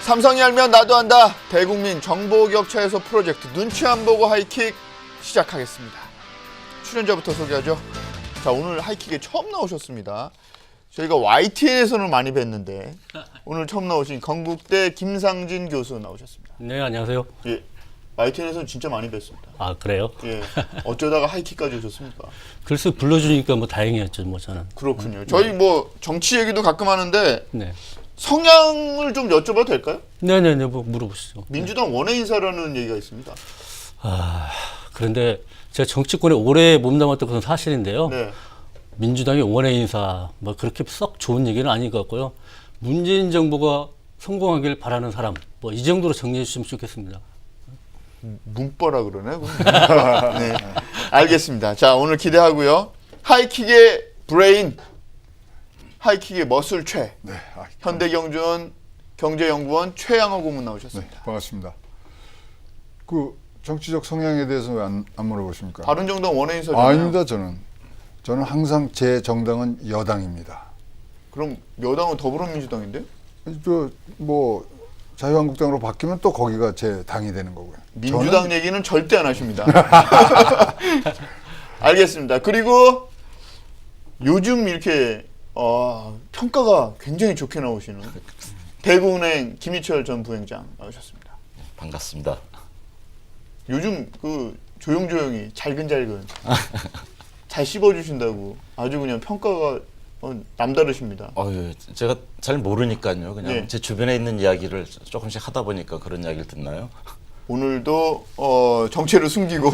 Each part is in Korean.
삼성이 알면 나도 안다. 대국민 정보격차에서 프로젝트 눈치 안 보고 하이킥 시작하겠습니다. 출연자부터 소개하죠. 자, 오늘 하이킥에 처음 나오셨습니다. 저희가 YTN에서는 많이 뵀는데 오늘 처음 나오신 건국대 김상진 교수 나오셨습니다. 네, 안녕하세요. 예, YTN에서는 진짜 많이 뵀습니다. 아, 그래요? 예, 어쩌다가 하이킥까지 오셨습니까? 글쎄 불러주니까 뭐 다행이었죠, 뭐 저는. 그렇군요. 저희 뭐 정치 얘기도 가끔 하는데 네. 성향을 좀 여쭤봐도 될까요? 네네네, 뭐 물어보시죠. 민주당 원외 인사라는 얘기가 있습니다. 아, 그런데 제가 정치권에 오래 몸담았던 것은 사실인데요. 네. 민주당의 원외 인사, 뭐 그렇게 썩 좋은 얘기는 아닌 것 같고요. 문재인 정부가 성공하길 바라는 사람, 뭐 이 정도로 정리해 주시면 좋겠습니다. 문과라 그러네. 네, 알겠습니다. 자, 오늘 기대하고요. 하이킥의 브레인, 하이킥의 머슬 최, 네, 현대경제원 경제연구원 최양호 고문 나오셨습니다. 네, 반갑습니다. 그 정치적 성향에 대해서 왜 안 물어보십니까? 바른정당 원외 인사잖아요. 아닙니다. 저는 항상 제 정당은 여당입니다. 그럼 여당은 더불어민주당인데? 뭐 자유한국당으로 바뀌면 또 거기가 제 당이 되는 거고요. 민주당 얘기는 절대 안 하십니다. 알겠습니다. 그리고 요즘 이렇게 평가가 굉장히 좋게 나오시는 대구은행 김희철 전 부행장 나오셨습니다. 반갑습니다. 요즘 그 조용조용히 잘근잘근 잘 씹어주신다고 아주 그냥 평가가 남다르십니다. 제가 잘 모르니까요. 그냥 네. 제 주변에 있는 이야기를 조금씩 하다 보니까 그런 이야기를 듣나요? 오늘도 정체를 숨기고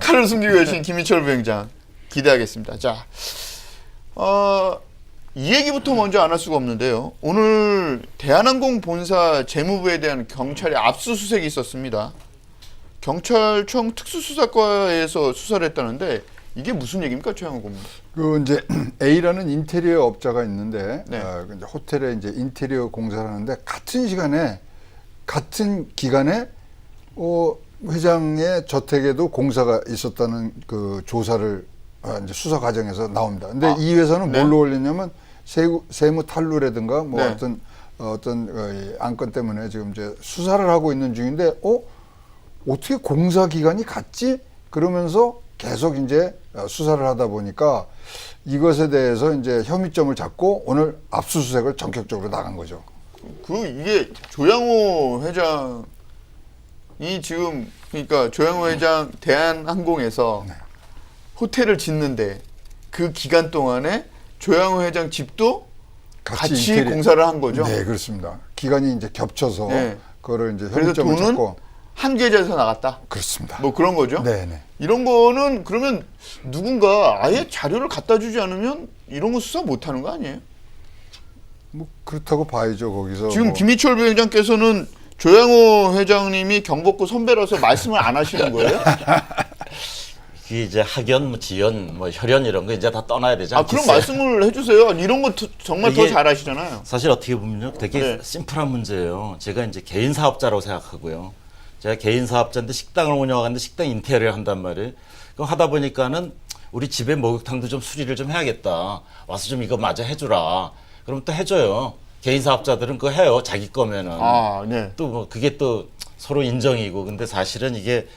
칼을 숨기고 계신 김희철 부행장 기대하겠습니다. 자, 이 얘기부터 먼저 안 할 수가 없는데요. 오늘 대한항공 본사 재무부에 대한 경찰의 압수수색이 있었습니다. 경찰청 특수수사과에서 수사를 했다는데 이게 무슨 얘기입니까, 최양호 고문? 그 이제 A라는 인테리어 업자가 있는데 네. 이제 호텔에 이제 인테리어 공사를 하는데 같은 시간에 같은 기간에 회장의 저택에도 공사가 있었다는 그 조사를 이제 수사 과정에서 나옵니다. 근데 이 회사는 네. 뭘로 올렸냐면 세무 탈루라든가 뭐 네. 어떤 안건 때문에 지금 이제 수사를 하고 있는 중인데 어떻게 공사 기간이 같지? 그러면서 계속 이제 수사를 하다 보니까 이것에 대해서 이제 혐의점을 잡고 오늘 압수수색을 전격적으로 나간 거죠. 이게 조양호 회장이 지금 그러니까 조양호 회장 대한항공에서 호텔을 짓는데 그 기간 동안에 조양호 회장 집도 같이 공사를 한 거죠. 네, 그렇습니다. 기간이 이제 겹쳐서 네. 그거를 이제 그래서 혐의점을 돈은 잡고 한 계좌에서 나갔다. 그렇습니다. 뭐 그런 거죠. 네, 네. 이런 거는 그러면 누군가 아예 자료를 갖다 주지 않으면 이런 거 수사 못 하는 거 아니에요? 뭐 그렇다고 봐야죠. 거기서 지금 김희철 부회장께서는 조양호 회장님이 경복고 선배라서 말씀을 안 하시는 거예요? 이게 이제 학연, 뭐 지연, 뭐 혈연 이런 거 이제 다 떠나야 되지 않겠어요? 그럼 말씀을 해주세요. 이런 거 정말 더 이게 잘하시잖아요. 사실 어떻게 보면요, 되게 네. 심플한 문제예요. 제가 이제 개인 사업자라고 생각하고요. 제가 개인 사업자인데 식당을 운영하는데 식당 인테리어를 한단 말이에요. 그럼 하다 보니까는 우리 집에 목욕탕도 좀 수리를 좀 해야겠다. 와서 좀 이거 마저 해주라. 그럼 또 해줘요. 개인 사업자들은 그거 해요. 자기 거면은. 네. 또 뭐 그게 또 서로 인정이고. 근데 사실은 이게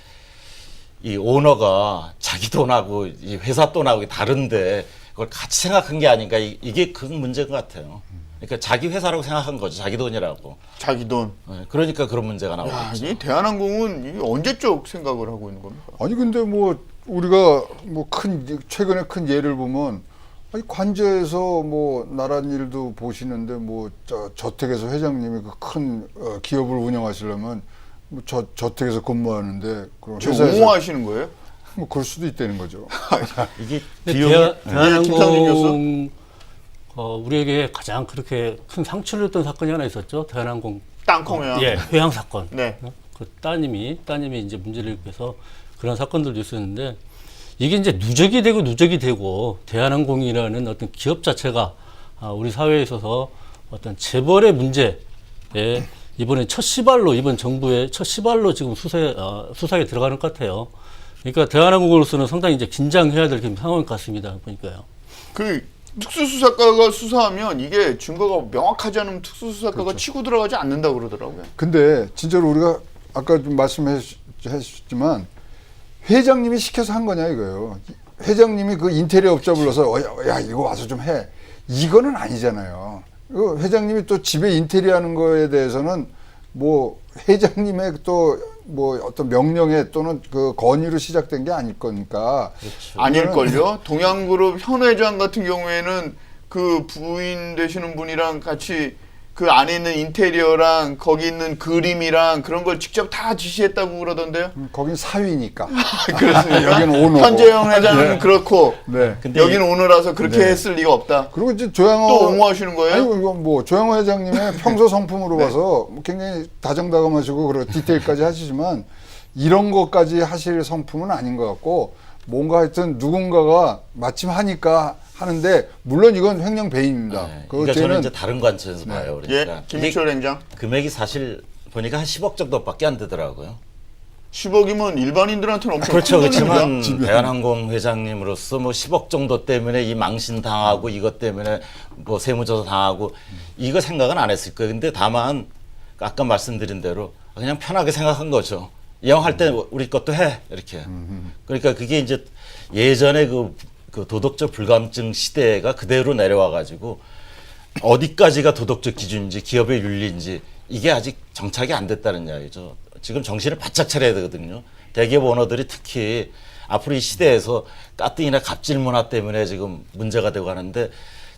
이 오너가 자기 돈하고 이 회사 돈하고 다른데 그걸 같이 생각한 게 아닌가. 이게 그 문제인 것 같아요. 그러니까 자기 회사라고 생각한 거죠. 자기 돈이라고. 자기 돈. 그러니까 그런 문제가 나오겠죠. 이 대한항공은 이게 언제적 생각을 하고 있는 겁니까? 아니 근데 뭐 우리가 뭐 최근에 큰 예를 보면 관저에서 뭐 나란 일도 보시는데 뭐 저택에서 회장님이 그 큰 기업을 운영하시려면 뭐 저택에서 근무하는데 그런 지금 옹호하시는 거예요? 뭐 그럴 수도 있다는 거죠. 이게 근데 김상진 대한항공 우리에게 가장 그렇게 큰 상처를 줬던 사건이 하나 있었죠. 대한항공 땅콩이요. 예, 회항 사건. 네. 그 따님이 이제 문제를 일으켜서 그런 사건들도 있었는데 이게 이제 누적이 되고 대한항공이라는 어떤 기업 자체가 우리 사회에 있어서 어떤 재벌의 문제에 이번에 이번 정부의 첫 시발로 지금 수사에 들어가는 것 같아요. 그러니까 대한항공으로서는 상당히 이제 긴장해야 될 상황 같습니다. 보니까요. 특수수사과가 수사하면 이게 증거가 명확하지 않으면 특수수사과가 그렇죠. 치고 들어가지 않는다고 그러더라고요. 근데 진짜로 우리가 아까 좀 말씀하셨지만 회장님이 시켜서 한 거냐 이거예요. 회장님이 그 인테리어 업자 불러서 야 이거 와서 좀 해. 이거는 아니잖아요. 그 회장님이 또 집에 인테리어 하는 거에 대해서는 뭐 회장님의 또 뭐 어떤 명령에 또는 그 건의로 시작된 게 아닐 거니까. 아닐걸요? 동양그룹 현 회장 같은 경우에는 그 부인 되시는 분이랑 같이 그 안에 있는 인테리어랑 거기 있는 그림이랑 그런 걸 직접 다 지시했다고 그러던데요? 거긴 사위니까. 그렇습니까? 여기는 오너고. 현재영 회장은 그렇고 네. 근데 여기는 오너라서 그렇게 네. 했을 리가 없다. 그리고 이제 조양호 또 옹호하시는 거예요? 아니 이건 뭐 조양호 회장님의 평소 성품으로 봐서 뭐 굉장히 다정다감하시고 그리고 디테일까지 하시지만 이런 것까지 하실 성품은 아닌 것 같고 뭔가 하여튼 누군가가 마침 하니까 하는데 물론 이건 횡령 배임입니다. 네. 그거 그러니까 저는 쟤는 이제 다른 관점에서 봐요. 예, 그러니까 김민철 행장. 금액이 사실 보니까 한 10억 정도밖에 안 되더라고요. 10억이면 일반인들한테는 엄청 그렇죠. 큰 돈입니다. 그렇지만 대한항공 회장님으로서 뭐 10억 정도 때문에 이 망신 당하고 이것 때문에 뭐 세무조사 당하고 이거 생각은 안 했을 거예요. 근데 다만 아까 말씀드린 대로 그냥 편하게 생각한 거죠. 이 형 할 때 우리 것도 해 이렇게. 그러니까 그게 이제 예전에 그 도덕적 불감증 시대가 그대로 내려와 가지고 어디까지가 도덕적 기준인지 기업의 윤리인지 이게 아직 정착이 안 됐다는 이야기죠. 지금 정신을 바짝 차려야 되거든요. 대기업 오너들이 특히 앞으로 이 시대에서 까뜩이나 갑질 문화 때문에 지금 문제가 되고 하는데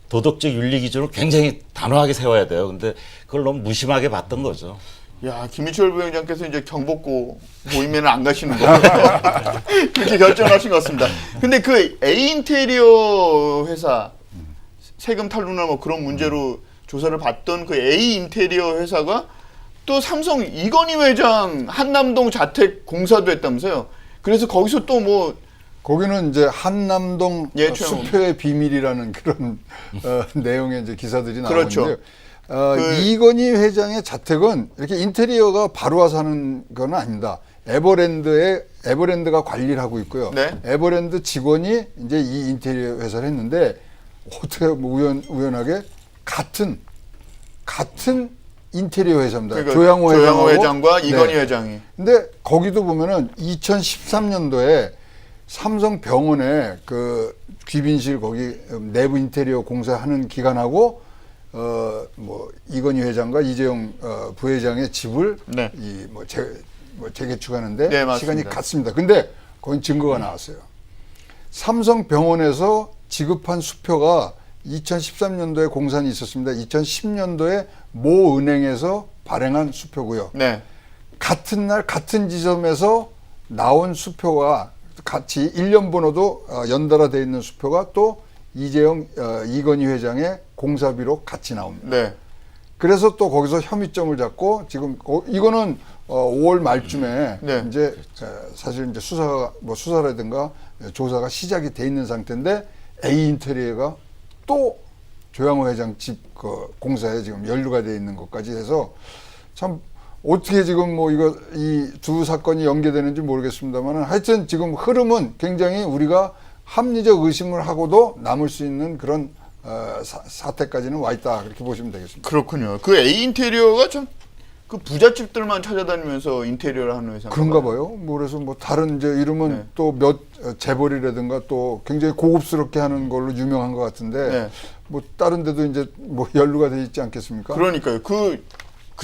도덕적 윤리 기준을 굉장히 단호하게 세워야 돼요. 근데 그걸 너무 무심하게 봤던 거죠. 야, 김민철 부회장께서 이제 경복고 모임에는 안 가시는 거 그렇게 결정하신 것 같습니다. 근데 그 A 인테리어 회사 세금 탈루나 뭐 그런 문제로 조사를 받던 그 A 인테리어 회사가 또 삼성 이건희 회장 한남동 자택 공사도 했다면서요. 그래서 거기서 또 뭐 거기는 이제 한남동 예, 수표의 비밀이라는 그런 내용의 이제 기사들이 그렇죠. 나오는데 이건희 회장의 자택은 이렇게 인테리어가 바로 와서 하는 건 아닙니다. 에버랜드가 관리를 하고 있고요. 네. 에버랜드 직원이 이제 이 인테리어 회사를 했는데 어떻게 뭐 우연하게 같은 인테리어 회사입니다. 그러니까 조양호 회장과 네. 이건희 회장이. 근데 거기도 보면은 2013년도에 삼성병원에 그 귀빈실 거기 내부 인테리어 공사하는 기간하고 뭐 이건희 회장과 이재용 부회장의 집을 네. 재개축하는데 네, 맞습니다. 시간이 같습니다. 근데 거긴 증거가 나왔어요. 삼성병원에서 지급한 수표가 2013년도에 공산이 있었습니다. 2010년도에 모 은행에서 발행한 수표고요. 네. 같은 날 같은 지점에서 나온 수표가 같이 일련 번호도 연달아 돼 있는 수표가 또 이재용 이건희 회장의 공사비로 같이 나옵니다. 네. 그래서 또 거기서 혐의점을 잡고 지금 이거는 5월 말쯤에 네. 이제 사실 이제 수사라든가 조사가 시작이 돼 있는 상태인데 A 인테리어가 또 조양호 회장 집 그 공사에 지금 연루가 돼 있는 것까지 해서 참 어떻게 지금 뭐 이 두 사건이 연계되는지 모르겠습니다만 하여튼 지금 흐름은 굉장히 우리가 합리적 의심을 하고도 남을 수 있는 그런 사태까지는 와 있다 그렇게 보시면 되겠습니다. 그렇군요. 그 A 인테리어가 좀 그 부잣집들만 찾아다니면서 인테리어를 하는 회사. 그런가 봐요. 뭐 그래서 뭐 다른 이제 이름은 네. 또 몇 재벌이라든가 또 굉장히 고급스럽게 하는 걸로 유명한 것 같은데 네. 뭐 다른 데도 이제 뭐 연루가 돼 있지 않겠습니까? 그러니까요. 그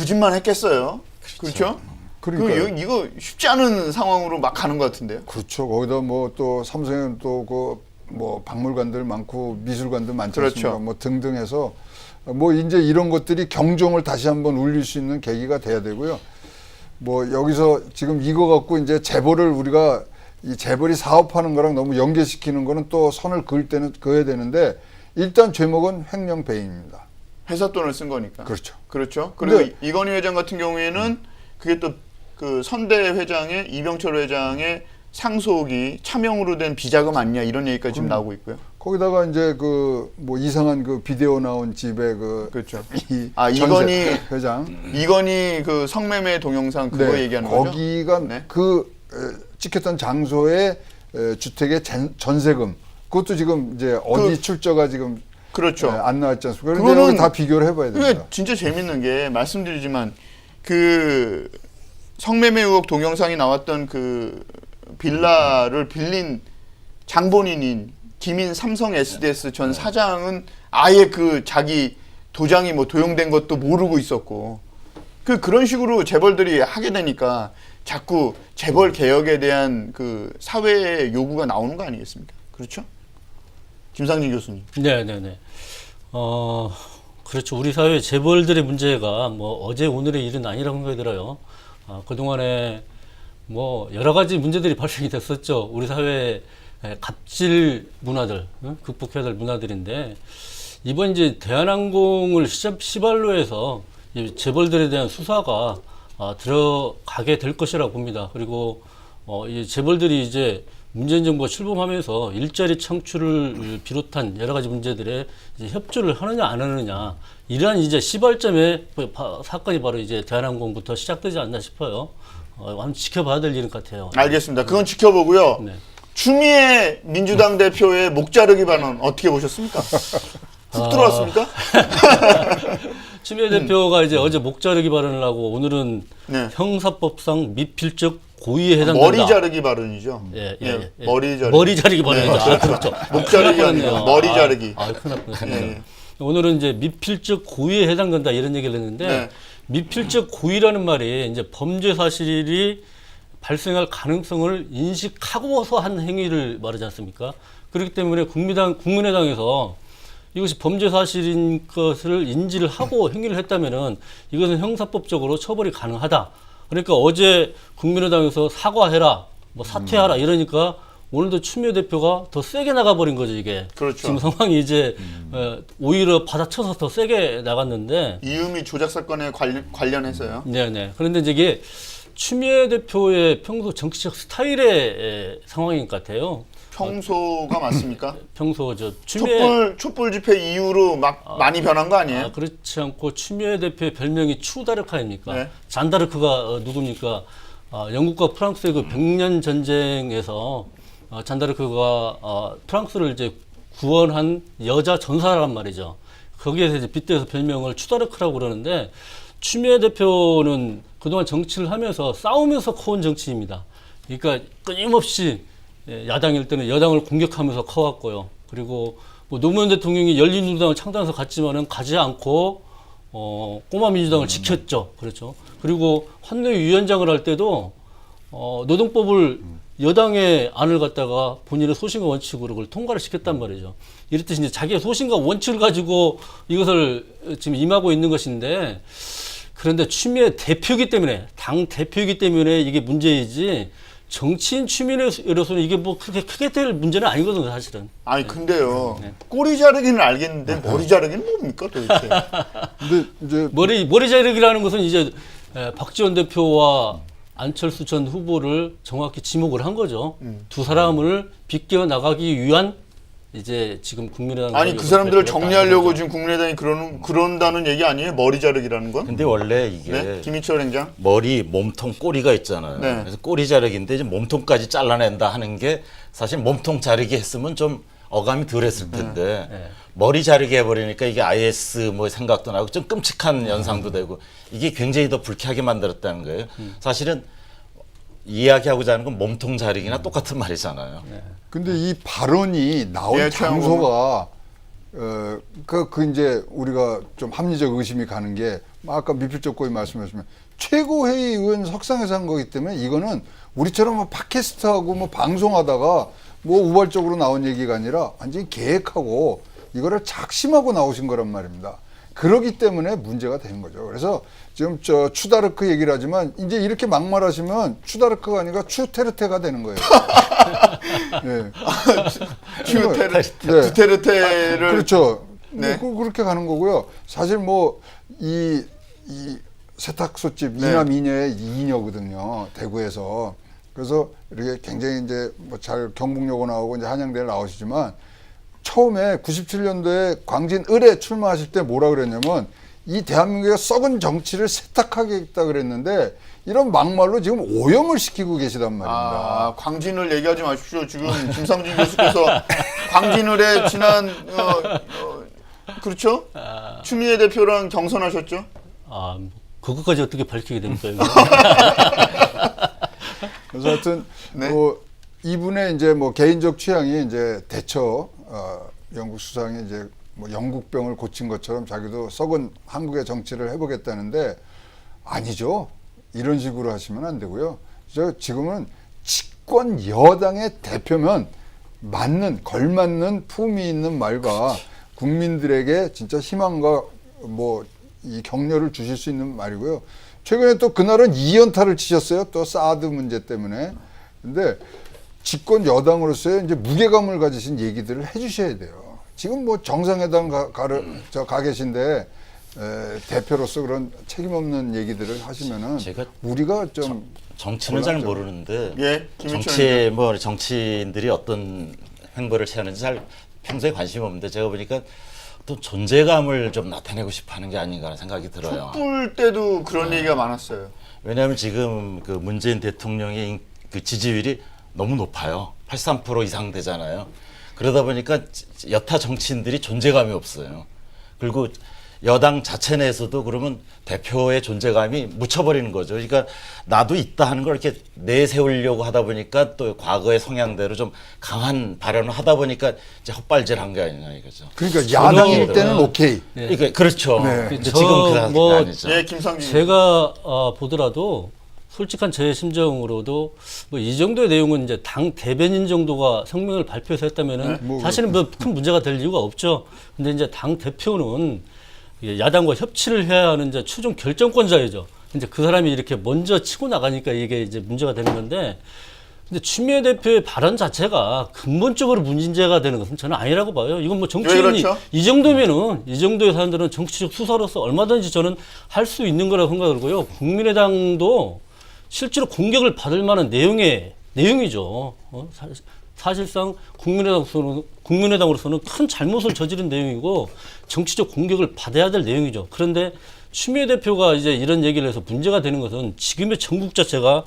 집만 했겠어요. 그렇죠? 그러니까요. 이거 쉽지 않은 상황으로 막 가는 것 같은데요. 그렇죠. 거기다 뭐 또 삼성에는 또 그 뭐 박물관들 많고 미술관들 많지 않습니까? 그렇죠. 뭐 등등 해서 뭐 이제 이런 것들이 경종을 다시 한번 울릴 수 있는 계기가 돼야 되고요. 뭐 여기서 지금 이거 갖고 이제 재벌을 우리가 이 재벌이 사업하는 거랑 너무 연계시키는 거는 또 선을 그어야 되는데 일단 제목은 횡령 배임입니다. 회사 돈을 쓴 거니까. 그렇죠. 그렇죠. 그리고 근데- 이건희 회장 같은 경우에는 그게 또 그 선대 회장의 이병철 회장의 상속이 차명으로 된 비자금 아니냐 이런 얘기까지 지금 나오고 있고요. 거기다가 이제 그 뭐 이상한 그 비디오 나온 집에 그렇죠. 이 이건희 회장 이건희 그 성매매 동영상 그거 네, 얘기하는 거죠? 거기가 네. 그 찍혔던 장소의 주택의 전세금 그것도 지금 이제 어디 출처가 지금 그렇죠. 안 나왔지 않습니까? 그런데 그거는 여기 다 비교를 해봐야 이게 됩니다. 진짜 재밌는 게 말씀드리지만 그 성매매 의혹 동영상이 나왔던 그 빌라를 빌린 장본인인 김인 삼성 SDS 전 사장은 아예 그 자기 도장이 뭐 도용된 것도 모르고 있었고 그런 식으로 재벌들이 하게 되니까 자꾸 재벌 개혁에 대한 그 사회의 요구가 나오는 거 아니겠습니까? 그렇죠? 김상진 교수님. 네네네. 그렇죠. 우리 사회 재벌들의 문제가 뭐 어제 오늘의 일은 아니라고 생각이 들어요. 그동안에 뭐 여러 가지 문제들이 발생이 됐었죠. 우리 사회의 갑질 문화들, 극복해야 될 문화들인데 이번 이제 대한항공을 시발로 해서 이 재벌들에 대한 수사가 들어가게 될 것이라고 봅니다. 그리고 이 재벌들이 이제 문재인 정부가 출범하면서 일자리 창출을 비롯한 여러 가지 문제들에 이제 협조를 하느냐 안 하느냐 이러한 이제 시발점의 사건이 바로 이제 대한항공부터 시작되지 않나 싶어요. 한번 지켜봐야 될 일 같아요. 알겠습니다. 그건 지켜보고요. 네. 추미애 민주당 대표의 목 자르기 발언 어떻게 보셨습니까? 훅 들어왔습니까? 추미애 대표가 이제 어제 목 자르기 발언을 하고 오늘은 네. 형사법상 미필적 고의에 해당된다. 머리 자르기 발언이죠. 예. 머리 자르기. 발언이죠. 그렇죠. 목 자르기 아니라 머리 자르기. 큰일 날 뻔했네요. 예. 오늘은 이제 미필적 고의에 해당된다 이런 얘기를 했는데 네. 미필적 고의라는 말이 이제 범죄 사실이 발생할 가능성을 인식하고서 한 행위를 말하지 않습니까? 그렇기 때문에 국민의당에서 이것이 범죄 사실인 것을 인지를 하고 행위를 했다면은 이것은 형사법적으로 처벌이 가능하다. 그러니까 어제 국민의당에서 사과해라, 뭐 사퇴하라 이러니까 오늘도 추미애 대표가 더 세게 나가버린 거죠, 이게. 그렇죠. 지금 상황이 이제 오히려 받아쳐서 더 세게 나갔는데. 이유미 조작 사건에 관련해서요. 네네. 그런데 이제 이게 추미애 대표의 평소 정치적 스타일의 상황인 것 같아요. 평소가 맞습니까? 평소 촛불 집회 이후로 막 많이 변한 거 아니에요? 그렇지 않고 추미애 대표의 별명이 추다르크 아닙니까? 네. 잔다르크가 누굽니까? 영국과 프랑스의 그 백년 전쟁에서 잔다르크가 프랑스를 이제 구원한 여자 전사란 말이죠. 거기에서 이제 빗대서 별명을 추다르크라고 그러는데 추미애 대표는 그동안 정치를 하면서 싸우면서 커온 정치입니다. 그러니까 끊임없이 야당일 때는 여당을 공격하면서 커왔고요. 그리고 뭐 노무현 대통령이 열린우리당을 창당해서 갔지만은 가지 않고 꼬마 민주당을 지켰죠. 그렇죠. 그리고 환노위원장을 할 때도 노동법을 여당의 안을 갖다가 본인의 소신과 원칙으로 그걸 통과를 시켰단 말이죠. 이랬듯이 이제 자기의 소신과 원칙을 가지고 이것을 지금 임하고 있는 것인데 그런데 추미애 대표이기 때문에 당 대표이기 때문에 이게 문제이지 정치인 추미애로서는 이게 뭐 크게 될 문제는 아니거든요, 사실은. 아니 근데요. 꼬리 자르기는 알겠는데 머리 자르기는 뭡니까 도대체? 근데 이제 머리 자르기라는 것은 이제 박지원 대표와 안철수 전 후보를 정확히 지목을 한 거죠. 두 사람을 비껴 나가기 위한 이제 지금 국민의당 아니 그 사람들을 정리하려고 지금 국민의당이 그런다는 얘기 아니에요? 머리 자르기라는 건? 근데 원래 이게 네? 김희철 행장? 머리, 몸통, 꼬리가 있잖아요. 네. 그래서 꼬리 자르기인데 이제 몸통까지 잘라낸다 하는 게 사실 몸통 자르기 했으면 좀 어감이 덜했을 텐데 머리 자르기 해버리니까 이게 IS 뭐 생각도 나고 좀 끔찍한 연상도 되고 이게 굉장히 더 불쾌하게 만들었다는 거예요. 사실은 이야기하고자 하는 건 몸통 자르기나 똑같은 말이잖아요. 근데 이 발언이 나온 네, 장소가 그 이제 우리가 좀 합리적 의심이 가는 게 아까 미필적 고의 말씀하시면 최고회의 의원 석상에서 한 거기 때문에 이거는 우리처럼 뭐 팟캐스트하고 뭐 방송하다가 뭐 우발적으로 나온 얘기가 아니라 완전히 계획하고 이거를 작심하고 나오신 거란 말입니다. 그러기 때문에 문제가 되는 거죠. 그래서 지금 추다르크 얘기를 하지만 이제 이렇게 막말하시면 추다르크가 아니라 추테르테가 되는 거예요. 네. 두테르테를 그렇죠. 네. 뭐 그렇게 가는 거고요. 사실 뭐 이 세탁소집 네. 이남 이녀의 이녀거든요. 대구에서. 그래서 이렇게 굉장히 이제 뭐 잘 경북여고 나오고 이제 한양대를 나오시지만 처음에 97년도에 광진을에 출마하실 때 뭐라 그랬냐면 이 대한민국의 썩은 정치를 세탁하겠다 그랬는데 이런 막말로 지금 오염을 시키고 계시단 말입니다. 광진을 얘기하지 마십시오. 지금 김상진 교수께서 광진을에 지난 그렇죠? 추미애 대표랑 경선하셨죠? 아, 뭐 그것까지 어떻게 밝히게 됩니까? 이거? 그래서 하여튼 네. 뭐 이분의 이제 뭐 개인적 취향이 이제 대처 영국 수상이 이제 뭐 영국병을 고친 것처럼 자기도 썩은 한국의 정치를 해보겠다는데 아니죠. 이런 식으로 하시면 안 되고요. 저 지금은 집권 여당의 대표면 맞는 걸맞는 품위 있는 말과 국민들에게 진짜 희망과 뭐 이 격려를 주실 수 있는 말이고요. 최근에 또 그날은 2연타를 치셨어요. 또 사드 문제 때문에. 근데 집권 여당으로서의 이제 무게감을 가지신 얘기들을 해주셔야 돼요. 지금 뭐 정상회담 가 계신데 대표로서 그런 책임 없는 얘기들을 하시면은 제가 우리가 좀 정치는 잘 몰랐죠. 모르는데 예, 김민철 정치 뭐 정치인들이 어떤 행보를 취하는지 잘 평소에 관심 없는데 제가 보니까 또 존재감을 좀 나타내고 싶어하는 게 아닌가 생각이 들어요. 촛불 때도 그런 얘기가 많았어요. 왜냐하면 지금 그 문재인 대통령의 그 지지율이 너무 높아요. 83% 이상 되잖아요. 그러다 보니까 여타 정치인들이 존재감이 없어요. 그리고 여당 자체 내에서도 그러면 대표의 존재감이 묻혀버리는 거죠. 그러니까 나도 있다 하는 걸 이렇게 내세우려고 하다 보니까 또 과거의 성향대로 좀 강한 발언을 하다 보니까 이제 헛발질한 게 아니냐 이거죠. 그러니까 야당일 저는- 때는 오케이. 그러니까 그렇죠. 네. 근데 저 지금 그 뭐- 아니죠. 예, 김상진. 제가 보더라도 솔직한 제 심정으로도 뭐 이 정도의 내용은 이제 당 대변인 정도가 성명을 발표해서 했다면은 뭐 사실은 뭐 큰 문제가 될 이유가 없죠. 근데 이제 당 대표는 야당과 협치를 해야 하는 이제 최종 결정권자이죠. 이제 그 사람이 이렇게 먼저 치고 나가니까 이게 이제 문제가 되는 건데, 근데 추미애 대표의 발언 자체가 근본적으로 문제가 되는 것은 저는 아니라고 봐요. 이건 뭐 정치인이 왜 그렇죠? 이 정도면은 이 정도의 사람들은 정치적 수사로서 얼마든지 저는 할 수 있는 거라고 생각하고요. 국민의당도 실제로 공격을 받을 만한 내용이죠. 사실상 국민의당으로서는 큰 잘못을 저지른 내용이고 정치적 공격을 받아야 될 내용이죠. 그런데 추미애 대표가 이제 이런 얘기를 해서 문제가 되는 것은 지금의 정국 자체가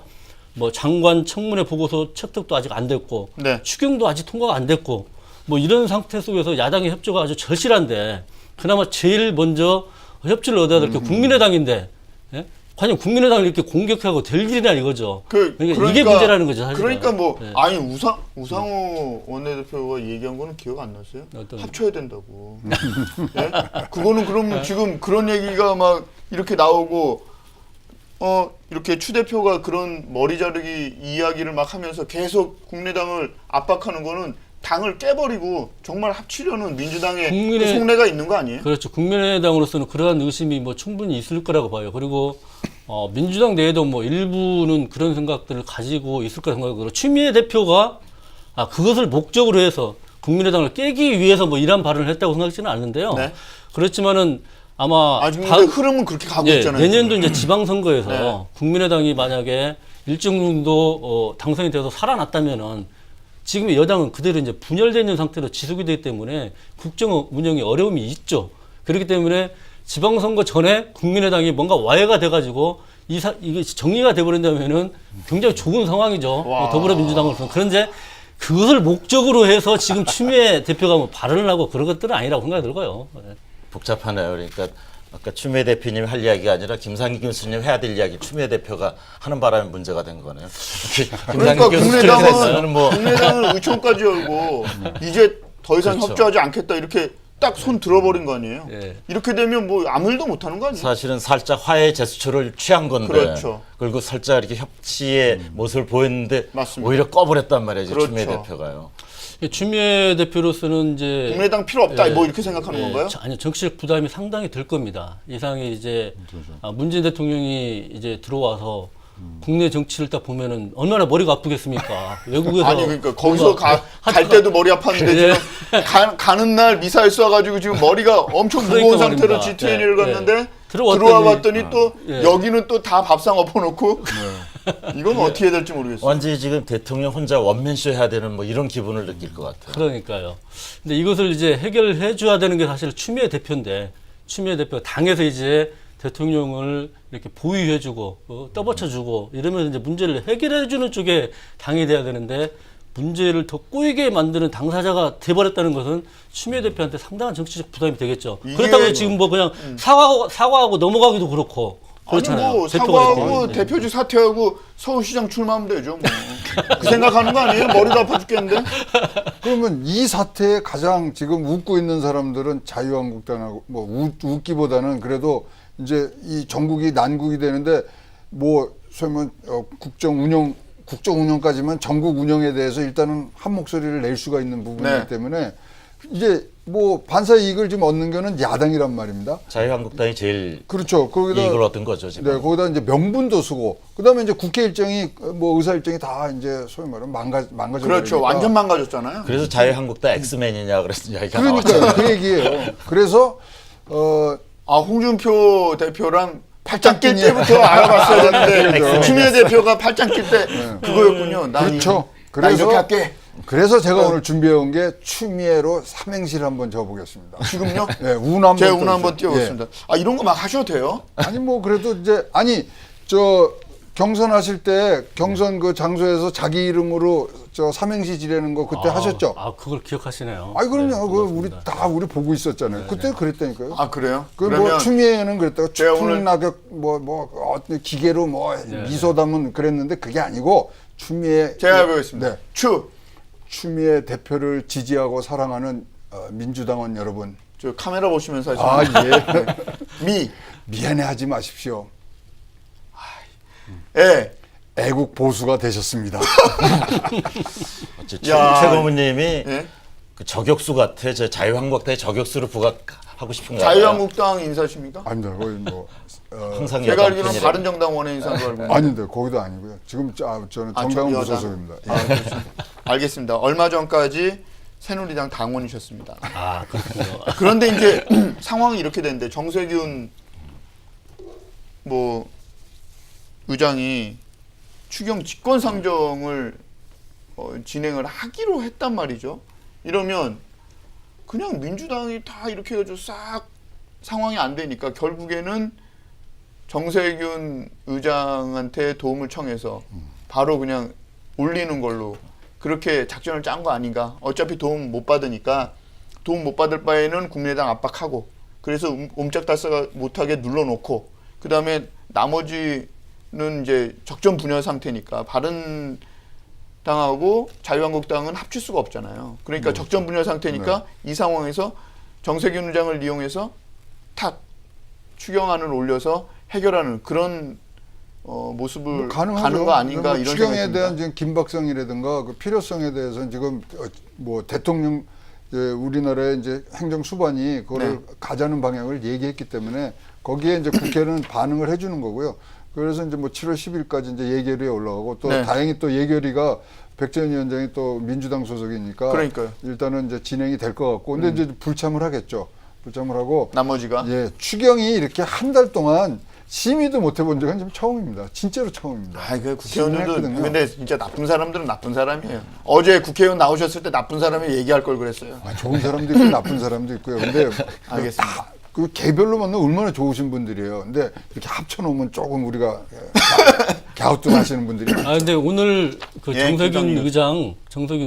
뭐 장관 청문회 보고서 채택도 아직 안 됐고 네. 추경도 아직 통과가 안 됐고 뭐 이런 상태 속에서 야당의 협조가 아주 절실한데 그나마 제일 먼저 협조를 얻어야 될 게 국민의당인데 예? 과연 국민의당을 이렇게 공격하고 될 일이냐 이거죠. 그러니까 이게 문제라는 거죠. 사실은. 그러니까 뭐 네. 아니 우상호 원내대표가 얘기한 거는 기억 안 나세요? 어떤- 합쳐야 된다고. 예? 그거는 그럼 지금 그런 얘기가 막 이렇게 나오고 이렇게 추 대표가 그런 머리 자르기 이야기를 막 하면서 계속 국민의당을 압박하는 거는 당을 깨버리고 정말 합치려는 민주당의 그 속내가 있는 거 아니에요? 그렇죠. 국민의당으로서는 그러한 의심이 뭐 충분히 있을 거라고 봐요. 그리고 민주당 내에도 뭐 일부는 그런 생각들을 가지고 있을 거라고 생각하고 추미애 대표가 그것을 목적으로 해서 국민의당을 깨기 위해서 뭐 이런 발언을 했다고 생각지는 않는데요. 네. 그렇지만은 아마 지금 근데 흐름은 그렇게 가고 있잖아요. 내년도 이제 지방선거에서 네. 국민의당이 만약에 일정 정도 당선이 돼서 살아났다면은 지금의 여당은 그대로 이제 분열되어 있는 상태로 지속이 되기 때문에 국정 운영에 어려움이 있죠. 그렇기 때문에 지방선거 전에 국민의당이 뭔가 와해가 돼가지고 이게 정리가 돼버린다면은 굉장히 좋은 상황이죠. 와. 더불어민주당으로서는. 그런데 그것을 목적으로 해서 지금 추미애 대표가 뭐 발언을 하고 그런 것들은 아니라고 생각이 들고요. 네. 복잡하네요. 그러니까 아까 추미애 대표님이 할 이야기가 아니라 김상기 교수님 해야 될 이야기 추미애 대표가 하는 바람에 문제가 된 거네요. 그러니까 국민의당은 뭐 국민의당은 의총까지 열고 이제 더 이상 그렇죠. 협조하지 않겠다 이렇게 딱 손 들어버린 거 아니에요? 예. 이렇게 되면 뭐 아무 일도 못하는 거 아니에요? 사실은 살짝 화해 제스처를 취한 건데 그렇죠. 그리고 살짝 이렇게 협치의 모습을 보였는데 맞습니다. 오히려 꺼버렸단 말이죠. 그렇죠. 추미애 대표가요. 추미애 대표로서는 이제 국민의당 필요 없다 예. 뭐 이렇게 생각하는 건가요? 아니요, 정치적 부담이 상당히 될 겁니다. 이상이 이제 문재인 대통령이 이제 들어와서 국내 정치를 딱 보면은 얼마나 머리가 아프겠습니까? 외국에서 아니 그러니까 거기서 뭔가 갈 때도 머리 아팠는데 예. 지금 가는 날 미사일 쏴가지고 지금 머리가 엄청 무거운 그러니까 상태로 말입니다. GT&E를 예. 갔는데 들어왔더니- 들어와 봤더니 또 예. 여기는 또 다 밥상 엎어놓고 이건 어떻게 해야 될지 모르겠어요. 완전히 지금 대통령 혼자 원맨쇼 해야 되는 뭐 이런 기분을 느낄 것 같아요. 그러니까요. 근데 이것을 이제 해결해 줘야 되는 게 사실 추미애 대표인데 추미애 대표가 당에서 이제 대통령을 이렇게 보위해주고 떠받쳐주고 이러면 이제 문제를 해결해주는 쪽에 당이 돼야 되는데 문제를 더 꼬이게 만드는 당사자가 돼버렸다는 것은 추미애 대표한테 상당한 정치적 부담이 되겠죠. 이게 그렇다고 지금 뭐 그냥 사과하고 넘어가기도 그렇고 그렇잖아요. 아니 뭐 대표가 사과하고 됐고. 대표직 사퇴하고 서울시장 출마하면 되죠. 뭐. 그 생각하는 거 아니에요? 머리도 아파 죽겠는데. 그러면 이 사태에 가장 지금 웃고 있는 사람들은 자유한국당하고 뭐 웃기보다는 그래도 이제 이 전국이 난국이 되는데 뭐 소위 말하면 국정 운영까지만 전국 운영에 대해서 일단은 한 목소리를 낼 수가 있는 부분이기 네. 때문에 이제 뭐 반사 이익을 지금 얻는 거는 야당이란 말입니다. 자유한국당이 제일 그렇죠. 거기다 이익을 얻은 거죠 지금. 네, 거기다 이제 명분도 쓰고 그다음에 이제 국회 일정이 뭐 의사 일정이 다 이제 소위 말하면 망가져 그렇죠. 버리니까. 완전 망가졌잖아요. 그래서 자유한국당 엑스맨이냐 그랬던 이야기가 그러니까 나왔잖아요. 그 얘기예요. 그래서 홍준표 대표랑 팔짱 낄 때부터 알아봤어야 되는데 그렇죠. 추미애 대표가 팔짱 낄 때 그거였군요. 난 그렇죠. 난 이렇게 할게. 그래서 제가 오늘 준비해 온 게 추미애로 삼행시를 한번 적어보겠습니다. 지금요? 네, 운 한번 제가 운 한번 띄워주세요. 띄워보겠습니다. 아 이런 거 막 하셔도 돼요? 예. 아니 뭐 그래도 이제 저 경선하실 때 경선 그 장소에서 자기 이름으로 저 삼행시 지내는 거 그때 하셨죠? 아, 그걸 기억하시네요. 아이 그럼요. 네, 그 고맙습니다. 우리 보고 있었잖아요. 그때 그랬다니까요. 아 그래요? 그 뭐 그러면 추미애는 그랬다가 제가 오늘- 추풍낙엽 어떤 기계로 미소 담은 그랬는데 그게 아니고 추미애 제가 해보겠습니다. 네. 추미애 대표를 지지하고 사랑하는 민주당원 여러분. 저 카메라 보시면서 아 하시면 예. 미안해하지 마십시오. 예. 애국 보수가 되셨습니다. 야. 최고문님이 예? 그 저격수 같아. 저 자유한국당의 저격수를 부각하고 싶은가요? 자유한국당 인사십니까? 아닙니다. 거의 뭐 항상 제가 여당 알기로는 편이라. 바른정당 원외 인사인 걸 알고 있는데. 아닌데 거기도 아니고요. 지금 저는 아, 정당은 여당. 무소속입니다. 예. 아, 그렇습니다. 알겠습니다. 얼마 전까지 새누리당 당원이셨습니다. 아, 그렇군요. 그런데 이제 상황이 이렇게 됐는데 정세균 뭐 의장이 추경 직권상정을 진행을 하기로 했단 말이죠. 이러면 그냥 민주당이 다 이렇게 해가지고 싹 상황이 안 되니까 결국에는 정세균 의장한테 도움을 청해서 바로 그냥 올리는 걸로 그렇게 작전을 짠 거 아닌가. 어차피 도움 못 받으니까 도움 못 받을 바에는 국민의당 압박하고 그래서 옴짝달싹 못하게 눌러놓고 그 다음에 나머지는 이제 적전 분열 상태니까 바른당하고 자유한국당은 합칠 수가 없잖아요. 그러니까 적전 분열 상태니까 이 상황에서 정세균 의장을 이용해서 탁 추경안을 올려서 해결하는 그런 모습을 가는 거 아닌가 뭐 이런 추경에 생각이 대한 듭니다. 지금 긴박성이라든가 그 필요성에 대해서는 지금 뭐 대통령 우리나라의 이제 행정 수반이 그거를 네. 가자는 방향을 얘기했기 때문에 거기에 이제 국회는 반응을 해주는 거고요. 그래서 이제 뭐 7월 10일까지 이제 예결위에 올라가고 또 네. 다행히 또 예결위가 백전 위원장이 또 민주당 소속이니까 그러니까요. 일단은 이제 진행이 될 것 같고 근데 이제 불참을 하겠죠. 불참을 하고 나머지가 예, 추경이 이렇게 한 달 동안 심의도 못 해본 적은 지금 처음입니다. 진짜로 처음입니다. 그 국회의원들도 심의했거든요. 근데 진짜 나쁜 사람들은 나쁜 사람이에요. 어제 국회의원 나오셨을 때 나쁜 사람이 얘기할 걸 그랬어요. 좋은 사람도 있고 나쁜 사람도 있고요. 근데 알겠습니다. 그 개별로 만나면 얼마나 좋으신 분들이에요. 근데 이렇게 합쳐놓으면 조금 우리가 갸우뚱하시는 분들이 아, 근데 오늘 그 예, 정석윤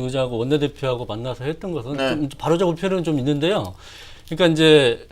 의장하고 원내대표하고 만나서 했던 것은 네. 좀 바로잡을 필요는 좀 있는데요. 그러니까 이제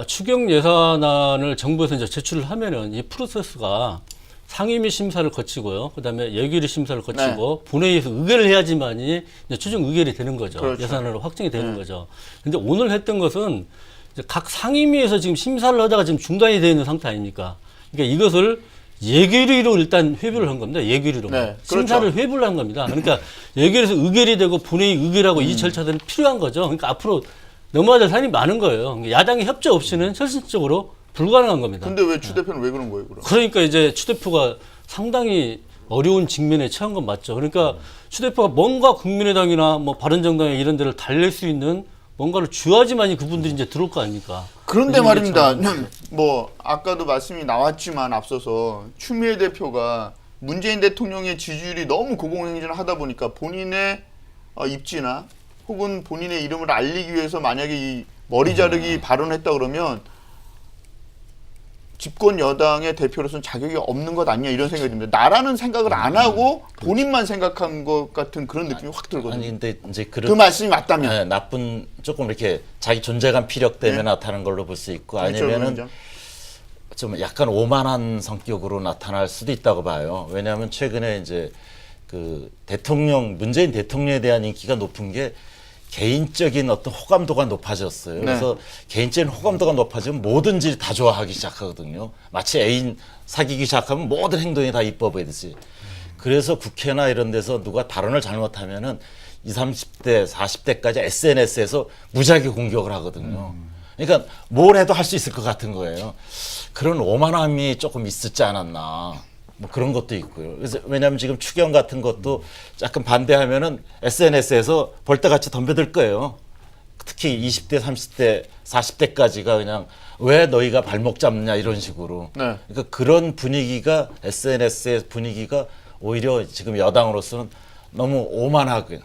추경 예산안을 정부에서 이제 제출을 하면은 이 프로세스가 상임위 심사를 거치고요. 그다음에 예결위 심사를 거치고 본회의에서 의결을 해야지만이 이제 최종 의결이 되는 거죠. 그렇죠. 예산안으로 확정이 되는 거죠. 근데 오늘 했던 것은 이제 각 상임위에서 지금 심사를 하다가 지금 중단이 되어 있는 상태 아닙니까? 그러니까 이것을 예결위로 일단 회부를 한 겁니다. 예결위로. 네, 심사를 그렇죠. 회부를 한 겁니다. 그러니까 예결에서 의결이 되고 본회의 의결하고 이 절차들은 필요한 거죠. 그러니까 앞으로 넘어야 될 사안이 많은 거예요. 그러니까 야당의 협조 없이는 현실적으로 불가능한 겁니다. 근데 왜 추 대표는 왜 그런 거예요, 그럼? 그러니까 이제 추 대표가 상당히 어려운 직면에 처한 건 맞죠. 그러니까 추 대표가 뭔가 국민의당이나 뭐 바른정당에 이런 데를 달랠 수 있는 뭔가를 줘야지만이 그분들이 이제 들어올 거 아닙니까? 그런데 이게 말입니다. 참- 뭐 아까도 말씀이 나왔지만 앞서서 추미애 대표가 문재인 대통령의 지지율이 너무 고공행진을 하다 보니까 본인의 입지나 혹은 본인의 이름을 알리기 위해서 만약에 이 머리 자르기 발언했다 그러면 집권 여당의 대표로서는 자격이 없는 것 아니냐 이런 생각이 듭니다. 나라는 생각을 안 하고 본인만 생각한 것 같은 그런 느낌이 확 들거든요. 아니 근데 이제 그 말씀이 맞다면. 네, 나쁜 조금 이렇게 자기 존재감 피력 때문에 네. 나타나는 걸로 볼 수 있고 그렇죠, 아니면은 그렇죠. 좀 약간 오만한 성격으로 나타날 수도 있다고 봐요. 왜냐하면 최근에 이제 그 문재인 대통령에 대한 인기가 높은 게 개인적인 어떤 호감도가 높아졌어요. 네. 그래서 개인적인 호감도가 높아지면 뭐든지 다 좋아하기 시작하거든요. 마치 애인 사귀기 시작하면 모든 행동이 다 이뻐 보이듯이. 그래서 국회나 이런 데서 누가 발언을 잘못하면은 20, 30대, 40대까지 SNS에서 무지하게 공격을 하거든요. 그러니까 뭘 해도 할 수 있을 것 같은 거예요. 그런 오만함이 조금 있었지 않았나. 뭐 그런 것도 있고요. 그래서 왜냐하면 지금 추경 같은 것도 약간 반대하면은 SNS에서 벌떼같이 덤벼들 거예요. 특히 20대, 30대, 40대까지가 그냥 왜 너희가 발목 잡느냐 이런 식으로. 네. 그러니까 그런 분위기가 SNS의 분위기가 오히려 지금 여당으로서는 너무 오만하고요.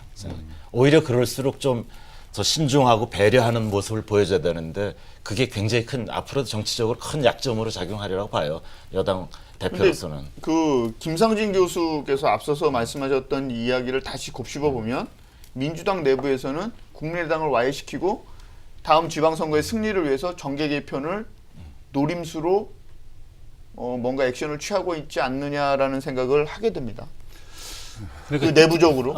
오히려 그럴수록 좀 더 신중하고 배려하는 모습을 보여줘야 되는데 그게 굉장히 큰 앞으로도 정치적으로 큰 약점으로 작용하리라고 봐요. 여당 대표로서는. 그 김상진 교수께서 앞서서 말씀하셨던 이야기를 다시 곱씹어 보면 민주당 내부에서는 국민의당을 와해시키고 다음 지방선거의 승리를 위해서 정계 개편을 노림수로 뭔가 액션을 취하고 있지 않느냐라는 생각을 하게 됩니다. 그 내부적으로.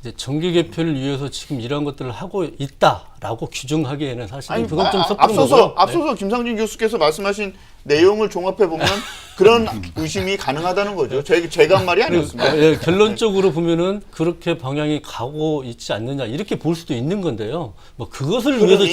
이제 정계 개편을 위해서 지금 이런 것들을 하고 있다라고 규정하기에는 사실 그건 좀 섣부른 거고요. 앞서서 김상진 교수께서 말씀하신 내용을 종합해 보면 그런 의심이 가능하다는 거죠. 제가 한 말이 아니었습니다. 예, 결론적으로 보면은 그렇게 방향이 가고 있지 않느냐 이렇게 볼 수도 있는 건데요. 뭐 그것을 위해서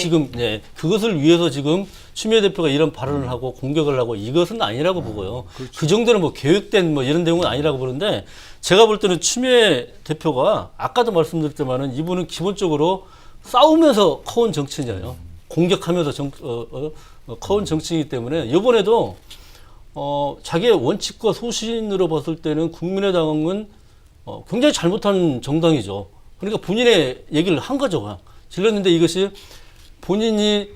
지금 추미애 대표가 이런 발언을 하고 공격을 하고 이것은 아니라고 보고요. 그 정도는 뭐 계획된 뭐 이런 내용은 아니라고 보는데 제가 볼 때는 추미애 대표가 아까도 말씀드렸지만은 이분은 기본적으로 싸우면서 커온 정치인이에요. 공격하면서 커온 정치이기 때문에 이번에도 자기의 원칙과 소신으로 봤을 때는 국민의당은 굉장히 잘못한 정당이죠. 그러니까 본인의 얘기를 한 거죠. 그냥. 질렀는데 이것이 본인이